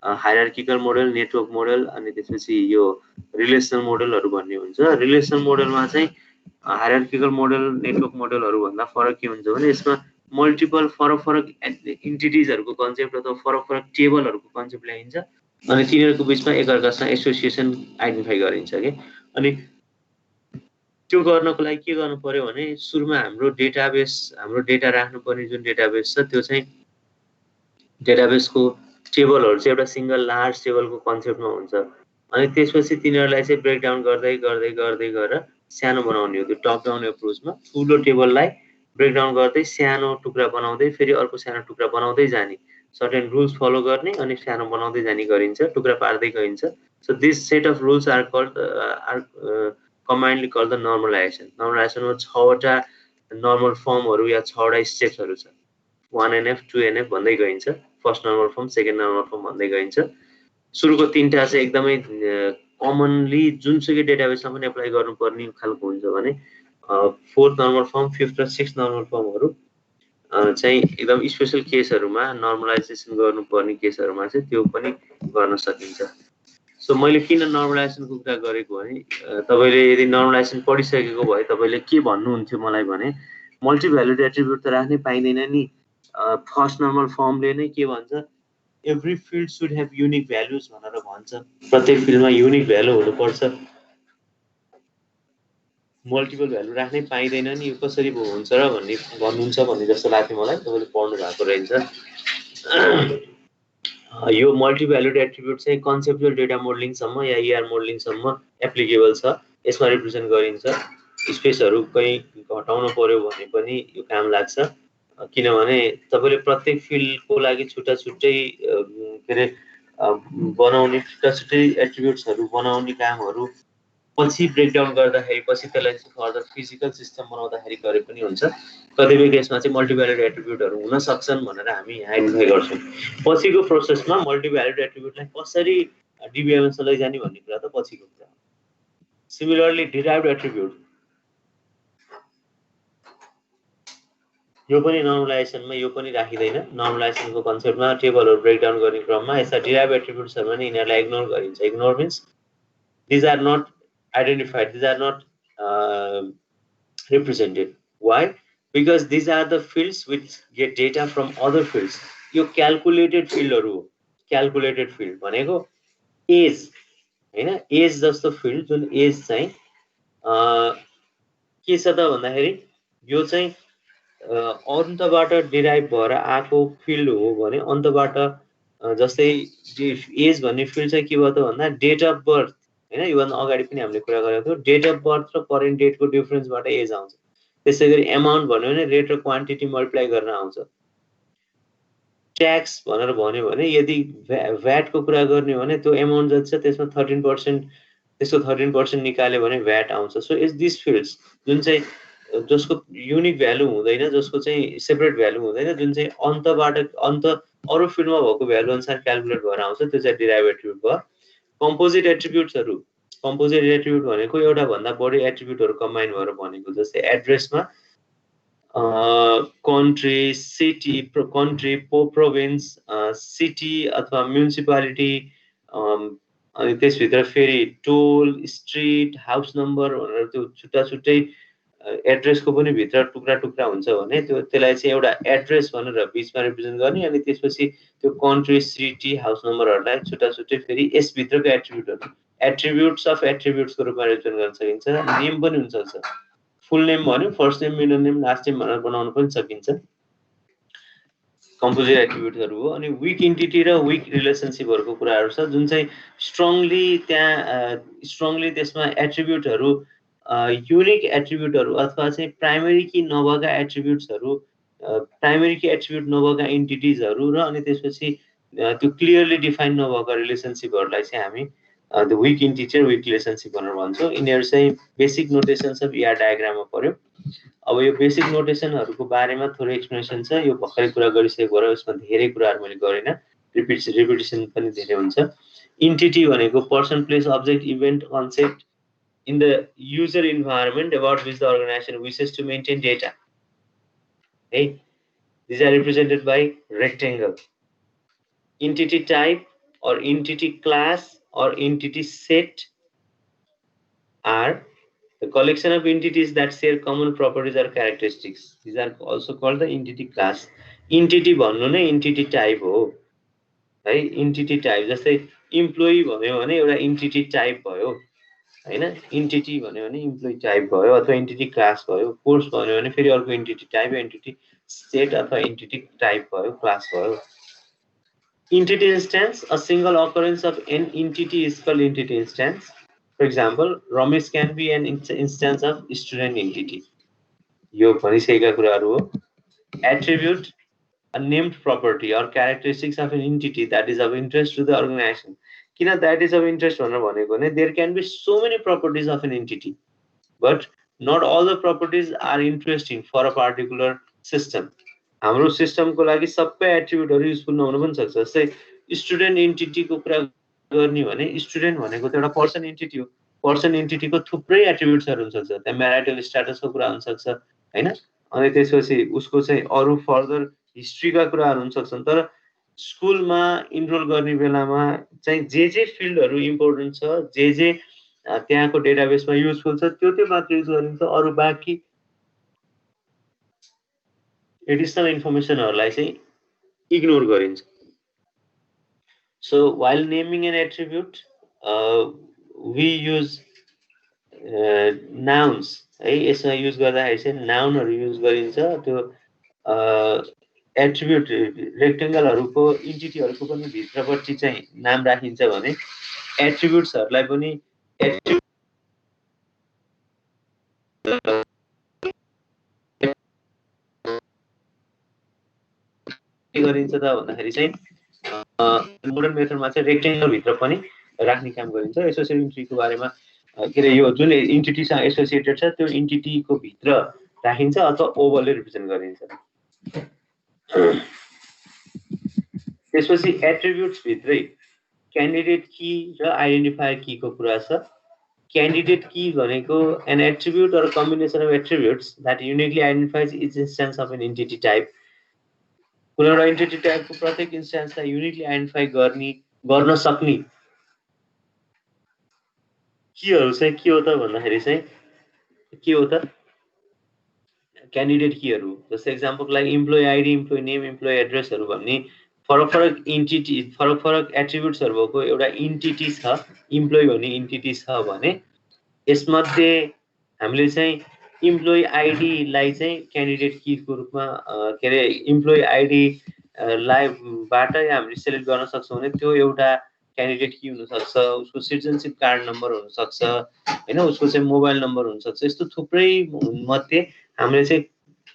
हायरार्किकल मोडल, नेटवर्क मोडल अनि त्यसपछि यो रिलेसनल मोडलहरु भन्ने हुन्छ। रिलेसनल मोडलमा चाहिँ हायरार्किकल मोडल, नेटवर्क मोडलहरु भन्दा फरक के हुन्छ भने यसमा मल्टिपल फरक इन्टिटिजहरुको कन्सेप्ट अथवा फरक टेबलहरुको कन्सेप्ट ल्याइन्छ अनि तिनीहरुको बीचमा एकअर्कासँग एसोसिएसन आइडेन्टिफाई गरिन्छ के। अनि त्यो गर्नको लागि के गर्नु पर्यो भने सुरुमा हाम्रो डेटा राख्नुपर्ने जुन डेटाबेस छ त्यो चाहिँ डेटाबेसको टेबलहरु चाहिँ एउटा सिंगल लार्ज टेबलको कन्सेप्टमा हुन्छ। अनि त्यसपछि तिनीहरुलाई चाहिँ ब्रेकडाउन गर्दै गएर सानो बनाउने हो। त्यो टप डाउन एप्रोचमा ठूलो टेबललाई ब्रेकडाउन गर्दै सानो टुक्रा बनाउँदै फेरि अर्को सानो टुक्रा बनाउँदै जाने, सर्टेन रुल्स फलो गर्ने अनि सानो बनाउँदै जाने गरिन्छ, टुक्रा पार्दै गइन्छ। So this set of rules are called combinedly called the normalisation. नर्मलाइजेसनमा 6 वटा नर्मल फर्महरु या 6 वटा स्टेप्सहरु छ। 1NF 2NF भन्दै गइन्छ, first normal form, second normal form भन्दै गइन्छ। सुरुको 3टा चाहिँ एकदमै कमनली जुनसुकै डेटाबेसमा पनि एप्लाई गर्नुपर्ने खालको हुन्छ भने 4th नर्मल फर्म, 5th र 6th नर्मल फर्महरु चाहिँ एकदम स्पेशल केसहरुमा नर्मलाइजेसन गर्नुपर्ने केसहरुमा चाहिँ त्यो पनि गर्न सकिन्छ। सो मैले किन नर्मलाइजेसनको कुरा गरेको भने तपाईले यदि नर्मलाइजेसन पढिसकेको भए तपाईले के भन्नुहुन्थ्यो मलाई भने मल्टी भ्यालुड एट्रिब्युट त राख्नै पाइदैन नि। फर्स्ट नर्मल फर्मले नै के भन्छ, every field should have unique values भनेर भन्छ। प्रत्येक फिल्डमा युनिक भ्यालु हुनुपर्छ, मल्टिपल भ्यालु राख्नै पाइदैन नि, यो कसरी हुन्छ र भन्ने भन्नुहुन्छ भन्ने जस्तो लाग्थ्यो मलाई। तपाईले पढ्नु भएको रहेछ। यो मल्टी भ्यालुड एट्रिब्युट चाहिँ कन्सेप्चुअल डेटा मोडलिङ सम्म या ER मोडलिङ सम्म एप्लिकेबल छ। यसमा रिप्रेजेन्ट गरिन्छ। स्पेसहरु कहीं घटाउन पर्यो भने पनि यो काम लाग्छ, किनभने तपाईले प्रत्येक फिल्डको लागि छुट्टै के रे बनाउने छुट्टै एट्रिब्युट्सहरु बनाउने कामहरु पछि ब्रेकडाउन गर्दाखेरि पछि त्यसलाई फर्दर फिजिकल सिस्टम बनाउँदाखेरि गरे पनि हुन्छ। कतिपय केसमा चाहिँ मल्टी भ्यालुड एट्रिब्युटहरु हुन सक्छन् भनेर हामी आइडेन्टिफाई गर्छौं। पछिको प्रोसेसमा मल्टी भ्यालुड एट्रिब्युटलाई कसरी DBMS मा लैजाने भन्ने कुरा त पछिको कुरा हो। सिमिलरली डिराइभ्ड एट्रिब्युट यो पनि नर्मलाइजेसनमा यो पनि राखिदैन। नर्मलाइजेसनको कन्सेप्टमा टेबलहरु ब्रेकडाउन गर्ने क्रममा यस्ता डिराइभ्ड एट्रिब्युट्सहरु पनि यिनीहरुलाई इग्नोर गरिन्छ। Ignore means these are not identified, these are not represented. Why? Because these are the fields which get data from other fields. यो क्याल्कुलेटेड फिल्डहरु हो। क्याल्कुलेटेड फिल्ड भनेको एज हैन, एज जस्तो फिल्ड जुन एज चाहिँ के छ त भन्दाखेरि यो चाहिँ अन्तबाट डिराइभ भएर आएको फिल्ड हो भने अन्तबाट जस्तै एज भन्ने फिल्ड चाहिँ के भयो त भन्दा डेट अफ बर्थ हैन, योभन्दा अगाडि पनि हामीले कुरा गरेको थियौं। डेट अफ बर्थ र करेन्ट डेटको डिफरेन्सबाट एज आउँछ। त्यसैगरी अमाउन्ट भन्यो भने रेट र क्वान्टिटी मल्टिप्लाई गर्न आउँछ। ट्याक्स भनेर भन्यो भने यदि भ्याट को कुरा गर्ने हो भने त्यो अमाउन्ट जति छ त्यसमा 13% त्यसको 13% निकाल्यो भने भ्याट आउँछ। सो इज दिस फिल्ड्स जुन चाहिँ जसको युनिक भ्यालु हुँदैन, जसको चाहिँ सेपरेट भ्यालु हुँदैन, जुन चाहिँ अन्त अरु फिल्डमा भएको भ्यालु अनुसार क्याल्कुलेट भएर आउँछ, त्यो चाहिँ डिराइभ्ड एट्रिब्युट भयो। कम्पोजिट एट्रिब्युट्सहरु, कम्पोजिट एट्रिब्युट भनेको एउटा भन्दा बढी एट्रिब्युटहरु कम्बाइन भएर बनेको। जस्तै एड्रेसमा कन्ट्री, सिटी, प्रोभिन्स, सिटी अथवा म्युनिसिपालिटी, अनि त्यसभित्र फेरि टोल, स्ट्रीट, हाउस नम्बर भनेर त्यो छुट्टै एड्रेसको पनि भित्र टुक्रा हुन्छ भने त्यसलाई चाहिँ एउटा एड्रेस भनेर बीचमा रिप्रेजेन्ट गर्ने अनि त्यसपछि त्यो कन्ट्री, सिटी, हाउस नम्बरहरुलाई छुट्टै फेरि यस भित्रको एट्रिब्युट्स अफ एट्रिब्युट्सको रूपमा रिप्रेजेन्ट गर्न सकिन्छ। नेम पनि हुन सक्छ। फुल नेम भन्यो, first name, middle name, last name भनेर बनाउन पनि सकिन्छ। कम्पोजिट एट्रिब्युटहरु हो। अनि वीक इन्टिटी र वीक रिलेसनशिपहरुको कुराहरु छ जुन चाहिँ स्ट्रङली त्यसमा एट्रिब्युटहरु युनिक एट्रिब्युटहरु अथवा चाहिँ प्राइमरी की नभएका एट्रिब्युट्सहरु, प्राइमरी की एट्रिब्युट नभएका एन्टिटीजहरु र अनि त्यसपछि त्यो क्लियरली डिफाइन नभएका रिलेसनशिपहरुलाई चाहिँ हामी द वीक इन्टिटी र वीक रिलेसनशिप भनेर भन्छौं। यिनीहरु चाहिँ बेसिक नोटेसन्स अफ ER डायग्राममा पर्यो। अब यो बेसिक नोटेसनहरुको बारेमा थोरै एक्सप्लेनेसन छ, यो भर्खरै कुरा गरिसकेको भएर यसमा धेरै कुराहरु मैले गरिन, रिपिटिसन पनि धेरै हुन्छ। entity भनेको person, place, object, event, concept in the user environment about which the organization wishes to maintain data. Hey, these are represented by rectangle. Entity type or entity class or entity set are the collection of entities that share common properties or characteristics. These are also called the entity class. Entity भन्नु नै entity type हो है. entity type जस्तै employee भन्यो भने एउटा entity type भयो हैन. entity भन्यो भने employee type भयो अथवा entity class भयो. course भन्यो भने फेरि अर्को entity type, entity set अथवा entity type भयो, class भयो. Entity instance, a single occurrence of an entity is called entity instance. For example, Ramesh can be an instance of student entity. यो भनिसकेका कुराहरू हो. Attribute, a named property or characteristics of an entity that is of interest to the organization. किन that is of interest भनेर भनेको भने there can be so many properties of an entity, but not all the properties are interesting for a particular system. हाम्रो सिस्टमको लागि सबै एट्रिब्युटहरु useful नहुन पनि सक्छ. जस्तै स्टुडेन्ट एन्टिटीको कुरा गर्ने भने स्टुडेन्ट भनेको त एउटा पर्सन एन्टिटी हो. पर्सन एन्टिटीको थुप्रै एट्रिब्युट्सहरु हुन सक्छ. त्यहाँ म्यारिटल स्ट्याटसको कुरा हुन सक्छ हैन. अनि त्यसपछि उसको चाहिँ अरु फर्दर हिस्ट्रीका कुराहरु हुन सक्छन्. तर स्कुलमा इनरोल गर्ने बेलामा चाहिँ जे फिल्डहरु इम्पोर्टेन्ट छ, जे त्यहाँको डेटाबेसमा युजफुल छ त्यो मात्र युज गरिन्छ. अरु बाँकी additional information हरुलाई चाहिँ इग्नोर गरिन्छ. So while naming an attribute, we use nouns. है यसमा युज गर्दाखेरि चाहिँ नाउनहरु युज गरिन्छ. त्यो एट्रिब्युट रेक्टेंगलहरुको इन्टिटीहरुको पनि भित्रपट्टि चाहिँ नाम राखिन्छ भने एट्रिब्युट्सहरुलाई पनि गरिन्छ त भन्दाखेरि चाहिँ मोडर्न मेथडमा चाहिँ रेक्टेंगल भित्र पनि राख्ने काम गरिन्छ. एसोसिएटेड इन्टिटीको बारेमा के रे यो जुन इन्टिटीसँग एसोसिएटेड छ त्यो इन्टिटीको भित्र राखिन्छ अथवा ओभरले रिप्रेजेन्ट गरिन्छ. त्यसपछि एट्रिब्युट्स भित्रै क्यान्डिडेट की र आइडेन्टिफायर की को कुरा छ. क्यान्डिडेट की भनेको an attribute or combination of attributes that uniquely identifies each instance of an entity type. कुनै एउटा एन्टिटी टाइपको प्रत्येक इन्स्टेन्सलाई युनिकली आइडेन्टिफाई गर्न सक्ने कीहरु चाहिँ के हो त भन्दाखेरि चाहिँ के हो त क्यान्डिडेट कीहरु. जस्तै एक्जाम्पलको लागि employee ID, employee name, employee एड्रेसहरु भन्ने फरक इन्टिटी फरक एट्रिब्युट्सहरु भएको एउटा इन्टिटी छ. इम्प्लोइ भन्ने इन्टिटी छ भने यसमध्ये हामीले चाहिँ इम्प्लोइ आइडी लाई चाहिँ क्यान्डिडेट की को रूपमा के रे इम्प्लोइ आइडी लाई बाट हामीले सेलेक्ट गर्न सक्छौं भने त्यो एउटा क्यान्डिडेट की हुन सक्छ. उसको सिटिजनशिप कार्ड नम्बर हुन सक्छ हैन. उसको चाहिँ मोबाइल नम्बर हुन सक्छ. यस्तो थुप्रै मध्ये हामीले चाहिँ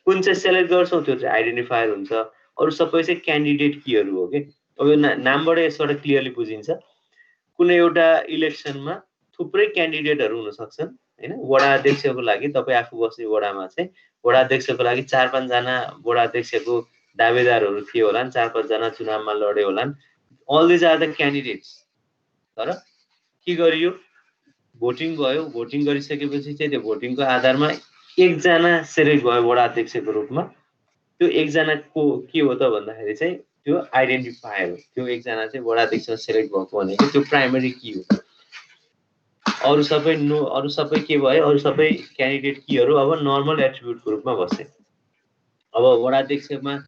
कुन चाहिँ सेलेक्ट गर्छौं त्यो चाहिँ आइडेन्टिफायर हुन्छ. अरु सबै चाहिँ क्यान्डिडेट कीहरु हो के. अब यो नामबाट यसबाट क्लियरली बुझिन्छ. कुनै एउटा इलेक्सनमा थुप्रै क्यान्डिडेटहरु हुन सक्छन् हैन. वडा अध्यक्षको लागि तपाई आफू बस्ने वडामा चाहिँ वडा अध्यक्षको लागि 4-5 जना वडा अध्यक्षको दावेदारहरु थिए होलान्. 4-5 जना चुनावमा लडे होलान्. All these are the candidates. तर के गरियो भोटिङ भयो. भोटिङ गरिसकेपछि चाहिँ त्यो भोटिङको आधारमा एक जना सेलेक्ट भयो वडा अध्यक्षको रूपमा. त्यो एक जना को के हो त भन्दाखेरि चाहिँ त्यो आइडेन्टिफायर हो. त्यो एक जना चाहिँ वडा अध्यक्षमा सेलेक्ट भएको भनेको त्यो प्राइमरी की हो. अरु सबै के भयो अरु सबै क्यान्डिडेट कीहरु अब नर्मल एट्रिब्युटको रूपमा बसे. अब वडा अध्यक्षमा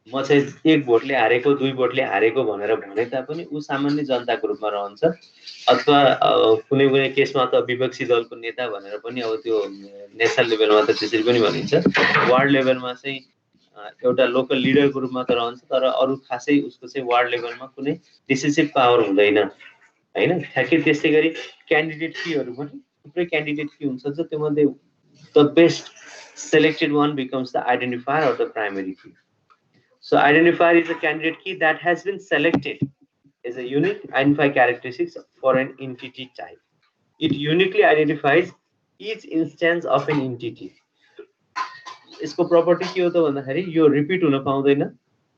म चाहिँ 1 भोटले हारेको 2 भोटले हारेको भनेर भने तापनि उ सामान्य जनताको रूपमा रहन्छ. अथवा कुनै केसमा त विपक्षी दलको नेता भनेर पनि अब त्यो नेशनल लेभलमा त त्यसरी पनि भनिन्छ. वार्ड लेभलमा चाहिँ एउटा लोकल लिडरको रूपमा त रहन्छ. तर अरु खासै उसको चाहिँ वार्ड लेभलमा कुनै डिसिसिभ पावर हुँदैन हैन. ठ्याक्कै त्यस्तै गरी क्यान्डिडेट कीहरु पनि थुप्रै क्यान्डिडेट की हुन्छ. त्यो मध्ये the best selected one becomes the identifier or the primary key. So identifier is a candidate key that has been selected as a unique identifier characteristics for an entity type. It uniquely identifies each instance of an entity. इसको property के हो त भन्दाखेरि यो repeat हुन पाउँदैन,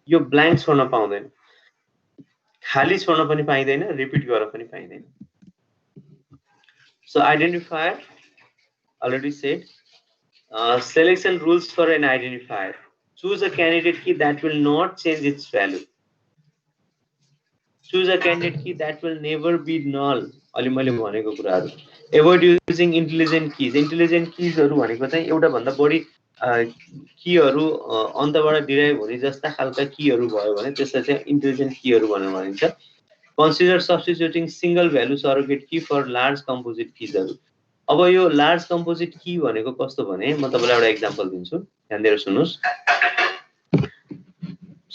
यो blank छोड्न पाउँदैन. खाली छोड्न पनि पाइँदैन, रिपिट गर्न पनि पाइँदैन। So identifier, already said. Selection rules for an identifier. Choose a candidate key that will not change its value. Choose a candidate key that will never be null. अलि मैले भनेको कुराहरु. Avoid using intelligent keys. Intelligent keys हरु भनेको चाहिँ एउटा भन्दा बढी कीहरु अन्तबाट डिराइभ हुने जस्ता खालका कीहरु भयो भने त्यसलाई चाहिँ इन्टेलिजेन्ट कीहरु भनेर भनिन्छ. Consider substituting single value surrogate key for large composite keys हरु. अब यो लार्ज कम्पोजिट की भनेको कस्तो भने म तपाईलाई एउटा एक्जाम्पल दिन्छु, ध्यान दिएर सुन्नुस्.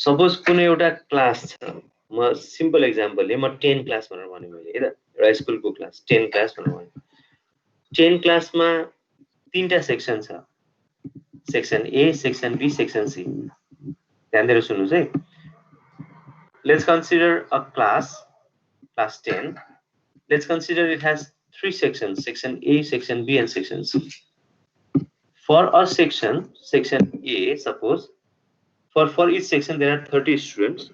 सपोज कुनै एउटा क्लास छ, म सिम्पल एक्जाम्पल ले म 10 क्लास भनेर भने मैले हैन, एउटा स्कुलको क्लास 10 क्लास भनेर भने. 10 क्लासमा तीनटा सेक्सन छ, section A, section B, section C. ध्यान दिएर सुन्नुस् है. Let's consider a class 10. Let's consider it has 3 sections, section A, section B and section C. For a section A, suppose for each section there are 30 students.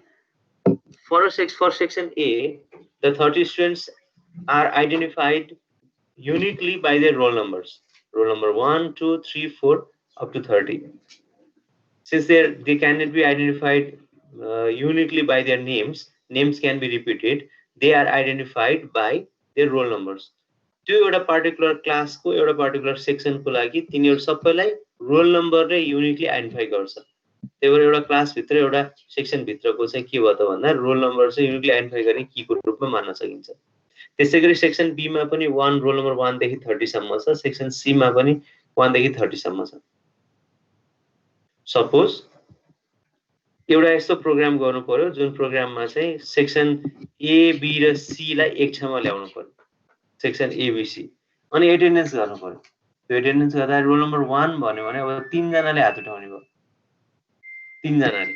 For section A, the 30 students are identified uniquely by their roll numbers. Roll number 1, 2, 3, 4 up to 30. Since they cannot be identified uniquely by their names can be repeated, they are identified by their roll numbers. त्यो एउटा particular क्लासको एउटा particular सेक्सनको लागि तिनीहरु सबैलाई role नम्बरले uniquely identify गर्छ. त्यही भएर एउटा क्लास भित्र एउटा सेक्सन भित्रको चाहिँ के भयो त भन्दा रोल नम्बर चाहिँ युनिकली आइडेन्टिफाई गर्ने कीको रूपमा मान्न सकिन्छ. त्यसैगरी सेक्सन बी मा पनि 1 रोल नम्बर 1 देखि 30 सम्म छ, सेक्सन सी मा पनि 1 देखि 30 सम्म छ. सपोज एउटा यस्तो प्रोग्राम गर्नु पर्यो जुन प्रोग्राममा चाहिँ सेक्सन ए, बी र सी लाई एक ठाउँमा ल्याउनु पर्यो. सेक्सन ए, बी, सी अनि एटेन्डेन्स गर्नु पर्यो. त्यो एटेन्डेन्स गर्दा रोल नम्बर 1 भन्यो भने अब 3 जनाले हात उठाउने भयो. 3 जनाले.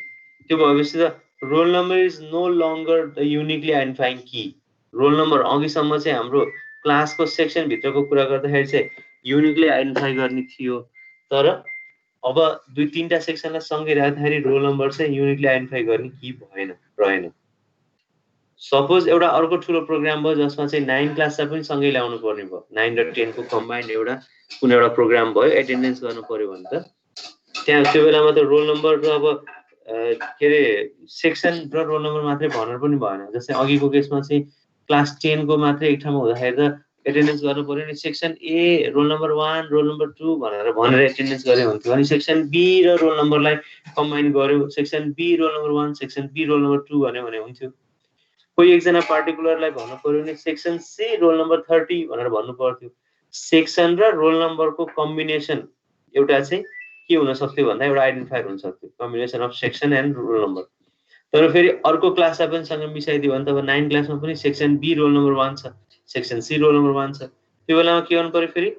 त्यो भएपछि त roll number is no longer the uniquely identifying key. Roll number अघिसम्म चाहिँ हाम्रो क्लासको सेक्सन भित्रको कुरा गर्दाखेरि चाहिँ युनिकली आइडेन्टिफाई गर्ने थियो. तर अब 2-3टा सेक्सनलाई सँगै राख्दाखेरि रोल नम्बर चाहिँ युनिकली आइडेन्टिफाई गर्ने की रहेन. सपोज एउटा अर्को ठुलो प्रोग्राम भयो जसमा चाहिँ 9 क्लासलाई पनि सँगै ल्याउनु पर्ने भयो. 9 र 10 को कम्बाइन्ड एउटा कुनै एउटा प्रोग्राम भयो, एटेन्डेन्स गर्नु पर्यो भने त त्यहाँ त्यो बेलामा त रोल नम्बर र अब के रे सेक्सन र रोल नम्बर मात्रै भनेर पनि भएन. जस्तै अघिको केसमा चाहिँ क्लास 10 को मात्रै एक ठाउँमा हुँदाखेरि त एटेन्डेन्स गर्नु पर्यो नि. Section A roll number 1 roll number 2 भनेर एटेन्डेन्स गरे हुन्थ्यो. अनि सेक्सन बी र रोल नम्बरलाई कम्बाइन गर्यो, section B roll number 1 section B roll number 2 भन्यो भने हुन्थ्यो. कोही एकजना पार्टिकुलरलाई भन्नु पर्यो नि सेक्सन सी रोल नम्बर 30 भनेर भन्नु पर्थ्यो. सेक्सन र रोल नम्बरको कम्बिनेसन एउटा चाहिँ के हुन सक्थ्यो भन्दा एउटा आइडेन्टिफायर हुन सक्थ्यो, combination of section and roll number. तर फेरि अर्को क्लासलाई पनि सँग मिसाइदियो भने त अब 9 क्लासमा पनि सेक्सन बी रोल नम्बर 1 छ, सेक्सन सी रोल नम्बर 1 छ. त्यो बेलामा के गर्नु पर्यो फेरि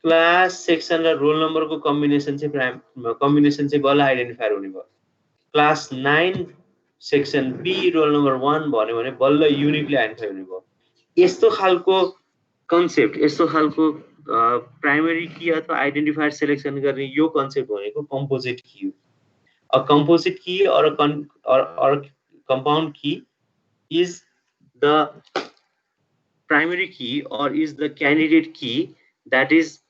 क्लास सेक्सन र रोल नम्बरको कम्बिनेसन चाहिँ बल्ल आइडेन्टिफायर हुने भयो. Class 9 section B roll number 1 भन्यो भने बल्ल युनिकली आइडेन्टिफाई हुने भयो. यस्तो खालको कन्सेप्ट, यस्तो खालको प्राइमरी की अथवा आइडेन्टिफायर सिलेक्सन गर्ने यो कन्सेप्ट भनेको कम्पोजिट की हो. A composite key or a compound key is the primary key or is the candidate key that is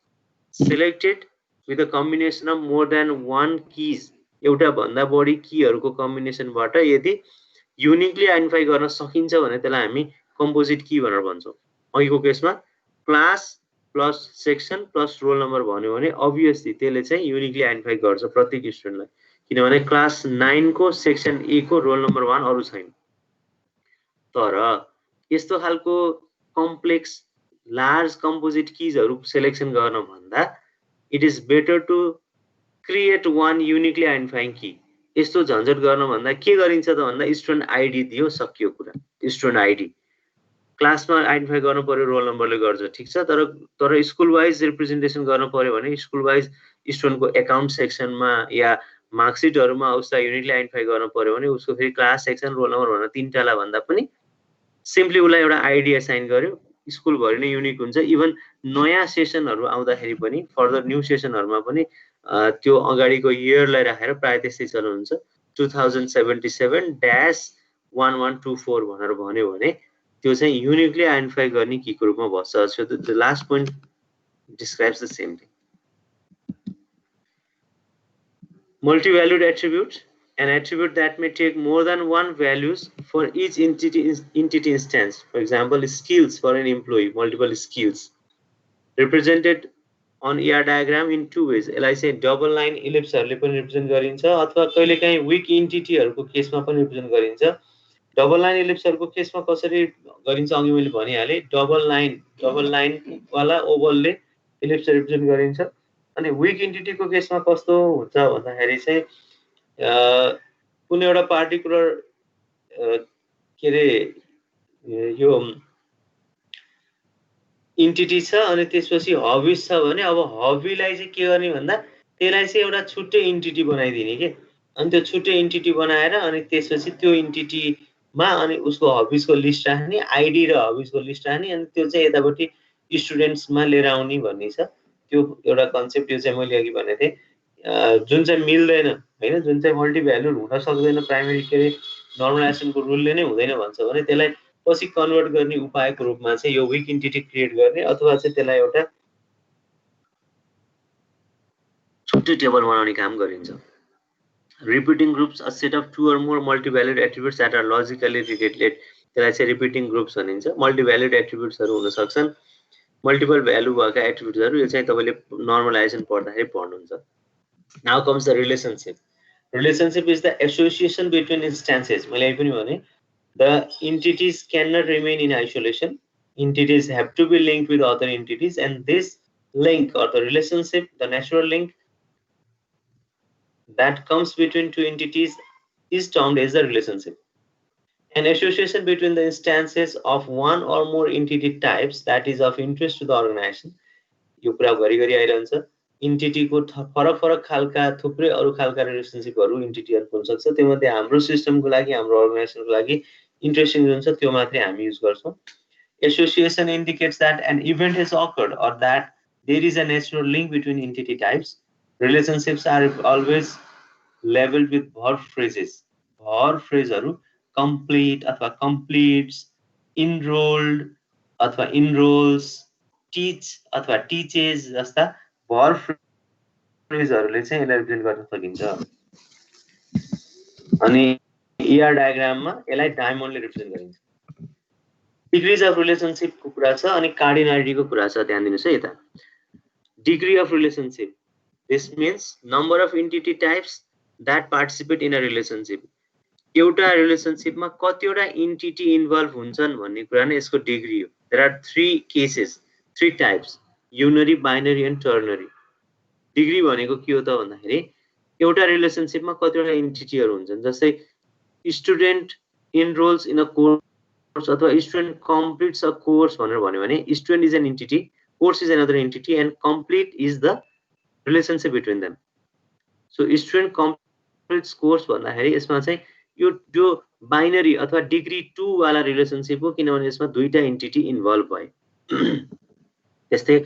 selected with a combination of more than one keys. एउटा भन्दा बढी कीहरुको कम्बिनेसनबाट यदि uniquely identify गर्न सकिन्छ भने त्यसलाई हामी कम्पोजिट की भनेर भन्छौं. अघिको केसमा class plus section plus roll number भन्यो भने अभियसली त्यसले चाहिँ युनिकली आइडेन्टिफाई गर्छ प्रत्येक स्टुडेन्टलाई, किनभने क्लास 9 को सेक्सन ए को रोल नम्बर 1 अरु छैन. तर यस्तो खालको कम्प्लेक्स लार्ज कम्पोजिट कीजहरु सिलेक्सन गर्न भन्दा it is better to create one uniquely identifying key. यस्तो झन्झट गर्न भन्दा के गरिन्छ त भन्दा स्टुडेन्ट आइडी दियो, सकियो कुरा. स्टुडेन्ट आइडी क्लासमा आइडेन्टिफाई गर्नु पर्यो रोल नम्बरले गर्छ, ठीक छ. तर स्कुल वाइज रिप्रेजेन्टेसन गर्नु पर्यो भने स्कुल वाइज स्टुडेन्टको अकाउन्ट सेक्सनमा या मार्कसिटहरुमा उसलाई युनिकली आइडेन्टिफाई गर्नु पर्यो भने उसको फेरि क्लास सेक्सन रोल नम्बर भनेर तीनटाला भन्दा पनि सिम्पली उसलाई एउटा आइडी असाइन गर्यो, स्कुल भरि नै युनिक हुन्छ. इभन नयाँ सेसनहरु आउँदाखेरि पनि फर्दर न्यू सेसनहरुमा पनि त्यो अगाडिको इयरलाई राखेर प्राय त्यस्तै चल्नुहुन्छ. 2077 1124 भनेर भन्यो भने त्यो चाहिँ युनिकली आइडेन्टिफाई गर्ने कीको रूपमा बस्छ. So the last point describes the same thing. Multi-valued attributes, an attribute that may take more than one values for each entity instance. For example, skills for an employee, multiple skills, represented on ER diagram in two ways. यसलाई चाहिँ double line इलिप्सहरुले पनि represent गरिन्छ अथवा कहिलेकाहीँ week एन्टिटीहरुको केसमा पनि represent गरिन्छ. Double line इलिप्सहरुको केसमा कसरी गरिन्छ अघि मैले भनिहाले. डबल लाइन वाला ओभलले इलिप्स रिप्रेजेन्ट गरिन्छ. अनि वीक एन्टिटीको केसमा कस्तो हुन्छ भन्दाखेरि चाहिँ कुनै एउटा पार्टिकुलर के रे यो एन्टिटी छ अनि त्यसपछि हबीज छ भने अब हबीलाई चाहिँ के गर्ने भन्दा त्यसलाई चाहिँ एउटा छुट्टै एन्टिटी बनाइदिने के. अनि त्यो छुट्टै एन्टिटी बनाएर अनि त्यसपछि त्यो एन्टिटीमा अनि उसको हबीजको लिस्ट राख्ने, आइडी र हबीजको लिस्ट राख्ने अनि त्यो चाहिँ यतापट्टि स्टुडेन्ट्समा लिएर आउने भन्ने छ. त्यो एउटा कन्सेप्ट. यो चाहिँ मैले अघि भनेको थिएँ जुन चाहिँ मिल्दैन हैन, जुन चाहिँ मल्टी भ्यालुड हुन सक्दैन, प्राइमरी के रे नर्मलाइजेसनको रुलले नै हुँदैन भन्छ भने त्यसलाई पछि कन्भर्ट गर्ने उपायको रूपमा चाहिँ यो वीक एन्टिटी क्रिएट गर्ने अथवा चाहिँ त्यसलाई एउटा छुट्टै टेबल बनाउने काम गरिन्छ. Repeating groups, a set of 2 or more multi-valued attributes that are logically related, त्यसलाई चाहिँ रिपिटिङ ग्रुप्स भनिन्छ. मल्टी-भ्यालुड एट्रिब्युट्सहरु हुन सक्छन्, मल्टिपल भ्यालु भएका एट्रिब्युट्सहरु. यो चाहिँ तपाईले नर्मलाइजेसन पढ्दाखेरि पढ्नुहुन्छ. Now comes the relationship. Relationship is the association between instances. मैले यही पनि भने the entities cannot remain in isolation. Entities have to be linked with other entities, and this link or the relationship, the natural link that comes between two entities is termed as a relationship. An association between the instances of one or more entity types that is of interest to the organization. यो कुरा घरिघरि आइरहन्छ. एन्टिटीको फरक खालका थुप्रै अरु खालका रिलेशनशिपहरु एन्टिटीहरु हुन सक्छ. त्यसमध्ये हाम्रो सिस्टमको लागि, हाम्रो अर्गनाइजेसनको लागि इन्ट्रेस्टिङ हुन्छ त्यो मात्रै हामी युज गर्छौं. Association indicates that an event has occurred or that there is a natural link between entity types. Relationships are always labeled with verb phrases. Verb phraseहरु complete अथवा completes, enrolled अथवा enrolls, teach अथवा teaches जस्ता verb phraseहरुले चाहिँ यसलाई represent गर्न सकिन्छ. अनि ER डायग्राममा यसलाई डायमन्डले रिप्रेजेन्ट गरिन्छ. डिग्रीज अफ रिलेशनशिप को कुरा छ अनि कार्डिनालिटी को कुरा छ. ध्यान दिनुस् है यता. Degree of relationship, this means number of entity types that participate in a relationship. एउटा रिलेशनशिपमा कतिवटा एन्टिटी इन्भल्भ हुन्छन् भन्ने कुरा नै यसको डिग्री हो. There are 3 cases, 3 types, unary, binary and ternary. Degree भनेको के हो त भन्दाखेरि एउटा रिलेशनशिपमा कतिवटा एन्टिटीहरु हुन्छन्. जस्तै student enrolls in a course अथवा स्टुडेन्ट कम्प्लिट्स अ कोर्स भनेर भन्यो भने student is an entity, course is another entity and complete is the relationship between them. So student completes course भन्दाखेरि यसमा चाहिँ यो जो बाइनरी अथवा डिग्री 2 वाला रिलेशनशिप हो, किनभने यसमा दुईटा एन्टिटी इन्भल्भ भए. त्यस्तै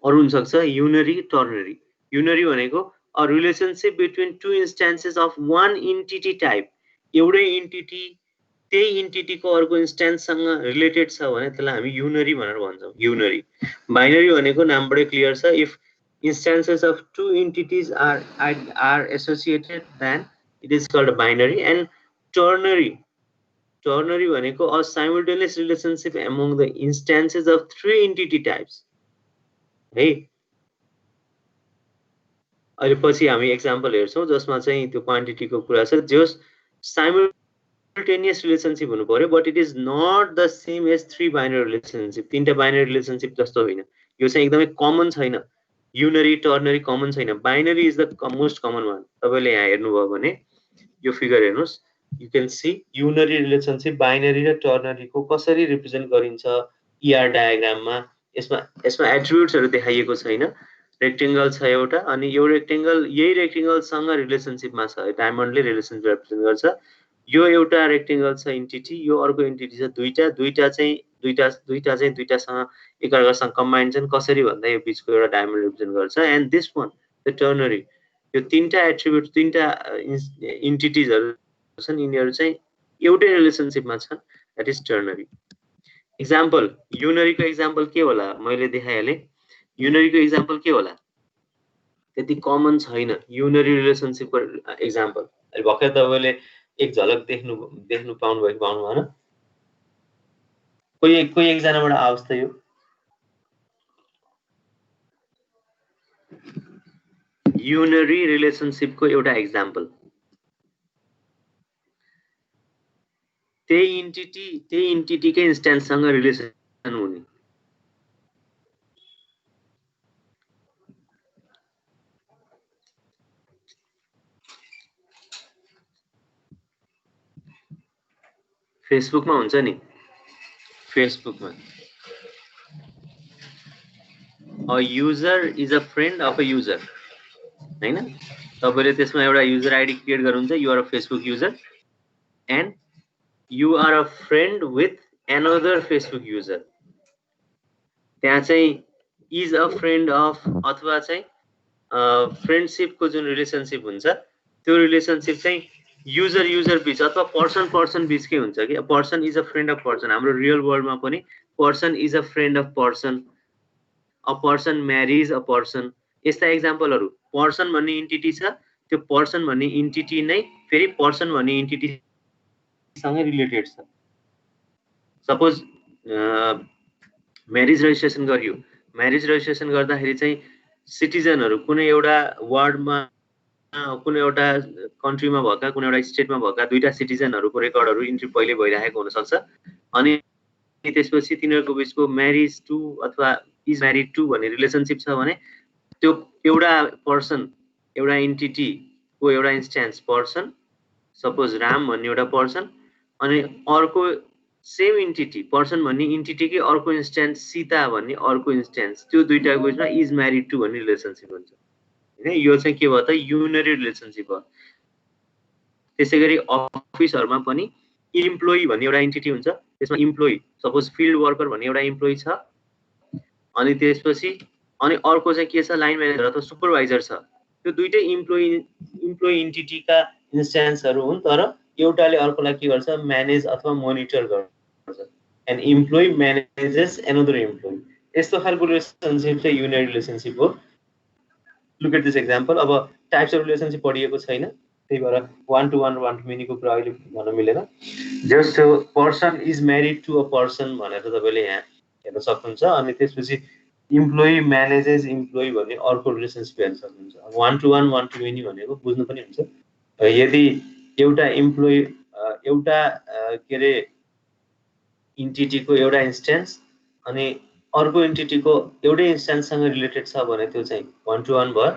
अरु हुन सक्छ युनरी, टर्नरी. युनरी भनेको a relationship between two instances of one entity type. एउटै एन्टिटी त्यही एन्टिटीको अर्को इन्स्टान्ससँग रिलेटेड छ भने त्यसलाई हामी युनरी भनेर भन्छौं. युनरी. बाइनरी भनेको नामबाटै क्लियर छ. If instances of two entities are associated, then it is called binary. And ternary भनेको a simultaneous relationship among the instances of 3 entity types. है अहिले पछि हामी एक्जाम्पल हेर्छौं जसमा चाहिँ त्यो क्वान्टिटीको कुरा छ. जो simultaneous relationship हुनु पर्यो, but it is not the same as 3 binary relationship. तीनटा बाइनरी रिलेशनशिप जस्तो होइन. यो चाहिँ एकदमै कमन छैन. युनरी, टर्नरी कमन छैन. Binary is the most common one. तपाईले यहाँ हेर्नुभयो भने यो फिगर हेर्नुस्, you can see unary relationship binary र टर्नरी को कसरी रिप्रेजेन्ट गरिन्छ ER डायग्राममा. यसमा एट्रिब्युट्सहरु देखाइएको छैन. रेक्टेंगल छ एउटा अनि यो रेक्टेंगल यही रेक्टेंगल सँग रिलेशनशिपमा छ. डायमन्डले रिलेशनशिप रिप्रेजेन्ट गर्छ. यो एउटा रेक्टेंगल छ एन्टिटी, यो अर्को एन्टिटी छ दुईटा चाहिँ दुईटासँग एकअर्कासँग कम्बाइन छन्. कसरी भन्दा यो बीचको एउटा डायमन्ड रिप्रेजेन्ट गर्छ. And this one the ternary, यो तीनटा एट्रिब्युट, तीनटा एन्टिटीजहरु छन्, यिनीहरु चाहिँ एउटै रिलेसनशिपमा छन्, द्याट इज टर्नरी। एक्जाम्पल युनरीको एक्जाम्पल के होला, मैले देखाइहालेँ। युनरीको एक्जाम्पल के होला, त्यति कमन छैन युनरी रिलेसनशिपको एक्जाम्पल। अहिले भर्खर तपाईँले एक झलक देख्नु पाउनुभयो कि पाउनु भएन? कोही एकजनाबाट आओस् त यो युनरी रिलेसनशिपको एउटा एक्जाम्पल। त्यही इन्टिटीकै इन्स्ट्यान्ससँग रिलेसन हुने। फेसबुकमा हुन्छ नि, फेसबुकमा a user is a friend of a user, हैन? तपाईले त्यसमा एउटा युजर आइडी क्रिएट गर्नुहुन्छ, you are a Facebook user and you are a friend with another Facebook user. त्यहाँ चाहिँ इज अ फ्रेन्ड अफ अथवा चाहिँ फ्रेन्डसिपको जुन रिलेसनसिप हुन्छ त्यो रिलेसनसिप चाहिँ युजर बीच अथवा पर्सन बीचकै हुन्छ कि person is a friend of person. हाम्रो रियल वर्ल्डमा पनि person is a friend of person, a person marriage a person, यस्ता एक्जाम्पलहरू। पर्सन भन्ने इन्टिटी छ, त्यो पर्सन भन्ने इन्टिटी नै फेरि पर्सन भन्ने इन्टिटीसँग रिलेटेड छ। सपोज म्यारिज रेजिस्ट्रेसन गरियो, म्यारिज रेजिस्ट्रेसन गर्दाखेरि चाहिँ सिटिजनहरू कुनै एउटा वार्डमा कुनै एउटा कन्ट्रीमा भएका कुनै एउटा स्टेटमा भएका दुईटा सिटिजनहरूको रेकर्डहरू इन्ट्री पहिले भइरहेको हुनसक्छ। अनि त्यसपछि तिनीहरूको बिचको म्यारिज टु अथवा इज म्यारिड टु भन्ने रिलेसनसिप छ भने त्यो एउटा पर्सन एउटा इन्टिटीको एउटा इन्स्ट्यान्स पर्सन, सपोज राम भन्ने एउटा पर्सन, अनि अर्को सेम इन्टिटी पर्सन भन्ने इन्टिटीकै अर्को इन्स्ट्यान्स सीता भन्ने अर्को इन्स्ट्यान्स, त्यो दुईटाको बिचमा इज म्यारिड टु भन्ने रिलेसनसिप हुन्छ हैन। यो चाहिँ के भयो त युनरी रिलेसनसिप हो। त्यसै गरी अफिसहरुमा पनि इम्प्लोइ भन्ने एउटा इन्टिटी हुन्छ, त्यसमा इम्प्लोइ सपोज फिल्ड वर्कर भन्ने एउटा इम्प्लोइ छ, अनि त्यसपछि अनि अर्को चाहिँ के छ लाइन म्यानेजर अथवा सुपरभाइजर छ। त्यो दुईटै इम्प्लोइ इन्टिटीका इन्स्ट्यान्सहरु हुन्, तर एउटाले अर्कोलाई के गर्छ म्यानेज अथवा मोनिटर गर्छ। And employee manages another employee, यस्तो खालको रिलेसनसिप चाहिँ युनरी रिलेसनसिप हो। Look at this example. अब टाइप्स अफ रिलेसनसिप पढिएको छैन, त्यही भएर वान टु मेनीको कुरा अहिले भन्न मिलेन। Just person is married to a person भनेर तपाईले यहाँ हेर्न सक्नुहुन्छ। अनि त्यसपछि इम्प्लोइ म्यानेजेस इम्प्लोइ भन्ने अर्को रिलेसनसिप हेर्न सक्नुहुन्छ। वान टु मेनी भनेको बुझ्नु पनि हुन्छ। यदि एउटा इम्प्लोइ एउटा के अरे इन्टिटीको एउटा इन्स्ट्यान्स अनि अर्को इन्टिटीको एउटै इन्स्ट्यान्ससँग रिलेटेड छ भने त्यो चाहिँ वान टु वान भयो।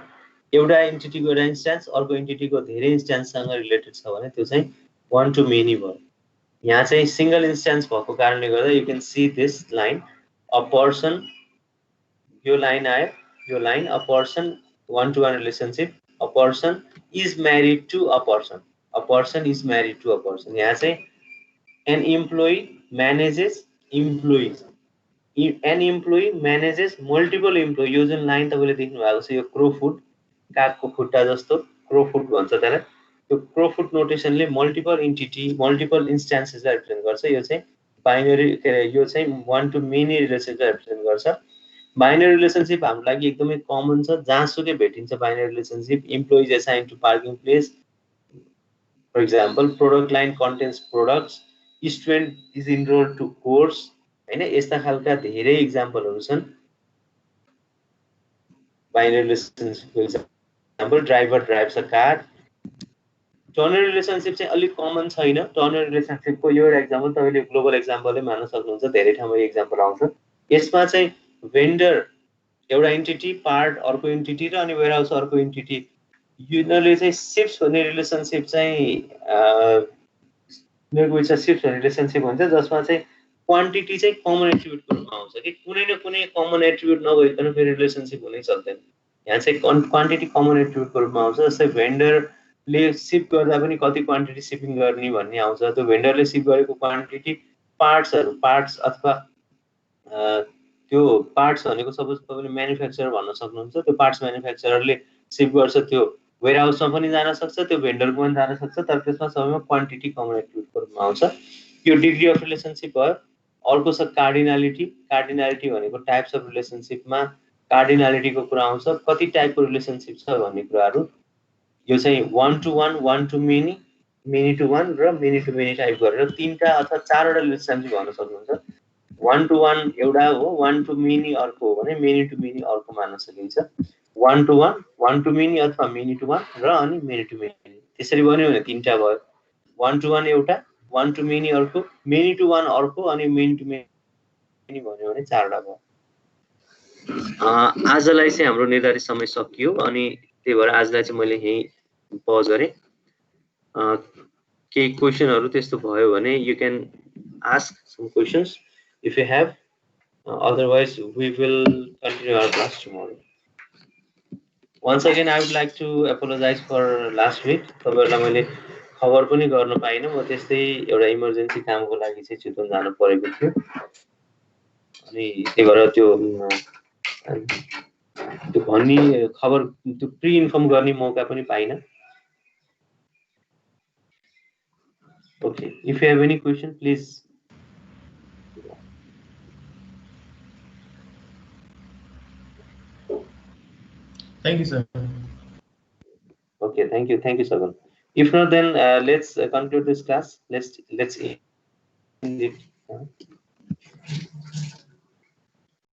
एउटा इन्टिटीको एउटा इन्स्ट्यान्स अर्को इन्टिटीको धेरै इन्स्ट्यान्ससँग रिलेटेड छ भने त्यो चाहिँ वान टु मेनी भयो। यहाँ चाहिँ सिंगल इन्स्ट्यान्स भएको कारणले गर्दा you can see this line a person, यो लाइन आयो, यो line a person one to one relationship, a person is married to a person, a person is married to a person. यहाँ चाहिँ an employee manages employees, an employee manages multiple employee. यो जुन line तपाईँले देख्नु भएको छ यो क्रोफुट, कागको खुट्टा जस्तो क्रोफुट भन्छ त्यसलाई। त्यो क्रोफुट नोटेसनले मल्टिपल इन्टिटी मल्टिपल इन्स्ट्यान्सेसलाई रिप्रेजेन्ट गर्छ। यो चाहिँ बाइनरी के अरे यो चाहिँ वान टु मेनी रिलेसनसिपलाई रिप्रेजेन्ट गर्छ। बाइनरी रिलेसनसिप हाम्रो लागि एकदमै कमन छ, जहाँसुकै भेटिन्छ binary relationship. Employees assign to parking place, for example product line contains products, student is enrolled to course हैन। यस्ता खालका धेरै इक्जाम्पलहरू छन् बाइनरी रिलेसनसिपको। Example driver drives a car. Ternary relationship चाहिँ अलिक कमन छैन। टर्नरी रिलेसनसिपको यो एउटा एक्जाम्पल तपाईँले ग्लोबल एक्जाम्पलले मान्न सक्नुहुन्छ, धेरै ठाउँमा यो एक्जाम्पल आउँछ। यसमा चाहिँ भेन्डर एउटा इन्टिटी, पार्ट अर्को इन्टिटी र अनि वेयरहाउस अर्को इन्टिटी। यिनीहरूले चाहिँ सिप्स भन्ने रिलेसनसिप चाहिँ यिनीहरूको बिचमा सिप्स भन्ने रिलेसनसिप हुन्छ, जसमा चाहिँ क्वान्टिटी चाहिँ कमन एट्रिब्युटको रूपमा आउँछ कि कुनै न कुनै कमन एट्रिब्युट नभइकन फेरि रिलेसनसिप हुनै सक्दैन। यहाँ चाहिँ क्वान्टिटी कमन एट्रिब्युटको रूपमा आउँछ। जस्तै भेन्डरले सिप गर्दा पनि कति क्वान्टिटी सिपिङ गर्ने भन्ने आउँछ। त्यो भेन्डरले सिप गरेको क्वान्टिटी पार्ट्स अथवा त्यो पार्ट्स भनेको सपोज तपाईँले म्यानुफ्याक्चरर भन्न सक्नुहुन्छ। त्यो पार्ट्स म्यानुफ्याक्चररले सिप गर्छ, त्यो वेयरहाउसमा पनि जान सक्छ, त्यो भेन्डरको पनि जान सक्छ, तर त्यसमा सबैमा क्वान्टिटी कमन एट्रिब्युटको रूपमा आउँछ। यो डिग्री अफ रिलेसनसिप भयो। अर्को छ कार्डिनालिटी। कार्डिनालिटी भनेको टाइप्स अफ रिलेसनसिपमा कार्डिनालिटीको कुरा आउँछ, कति टाइपको रिलेसनसिप छ भन्ने कुराहरू। यो चाहिँ 1 to 1, 1 to many, many to 1 र many to many टाइप गरेर 3टा अथवा 4वटा रिलेसनसिप भन्न सक्नुहुन्छ। 1 to 1 एउटा हो, 1 to many अर्को हो भने many to many अर्को मान्न सकिन्छ। 1 to 1, 1 to many अथवा many to 1 र अनि many to many। त्यसरी भन्यो भने 3टा भयो। 1 to 1 एउटा, 1 to many अर्को, many to 1 अर्को अनि many to many भन्यो भने 4वटा भयो। आजलाई चाहिँ हाम्रो निर्धारित समय सकियो अनि त्यही भएर आजलाई चाहिँ मैले यही पज गरेँ। केही क्वेसनहरू त्यस्तो भयो भने you can ask some questions if you have, otherwise we will continue our class tomorrow. Once again I would like to apologize for last week. तपाईहरुलाई मैले खबर पनि गर्न पाइनँ, म त्यस्तै एउटा इमर्जेन्सी कामको लागि चाहिँ चितवन जानु परेको थियो अनि त्यही भएर त्यो भन्ने खबर त्यो प्री इन्फर्म गर्ने मौका पनि पाइनँ। Okay, if you have any question please. Thank you, sir. Okay, thank you, Sagan. If not, then let's conclude this class. Let's end it.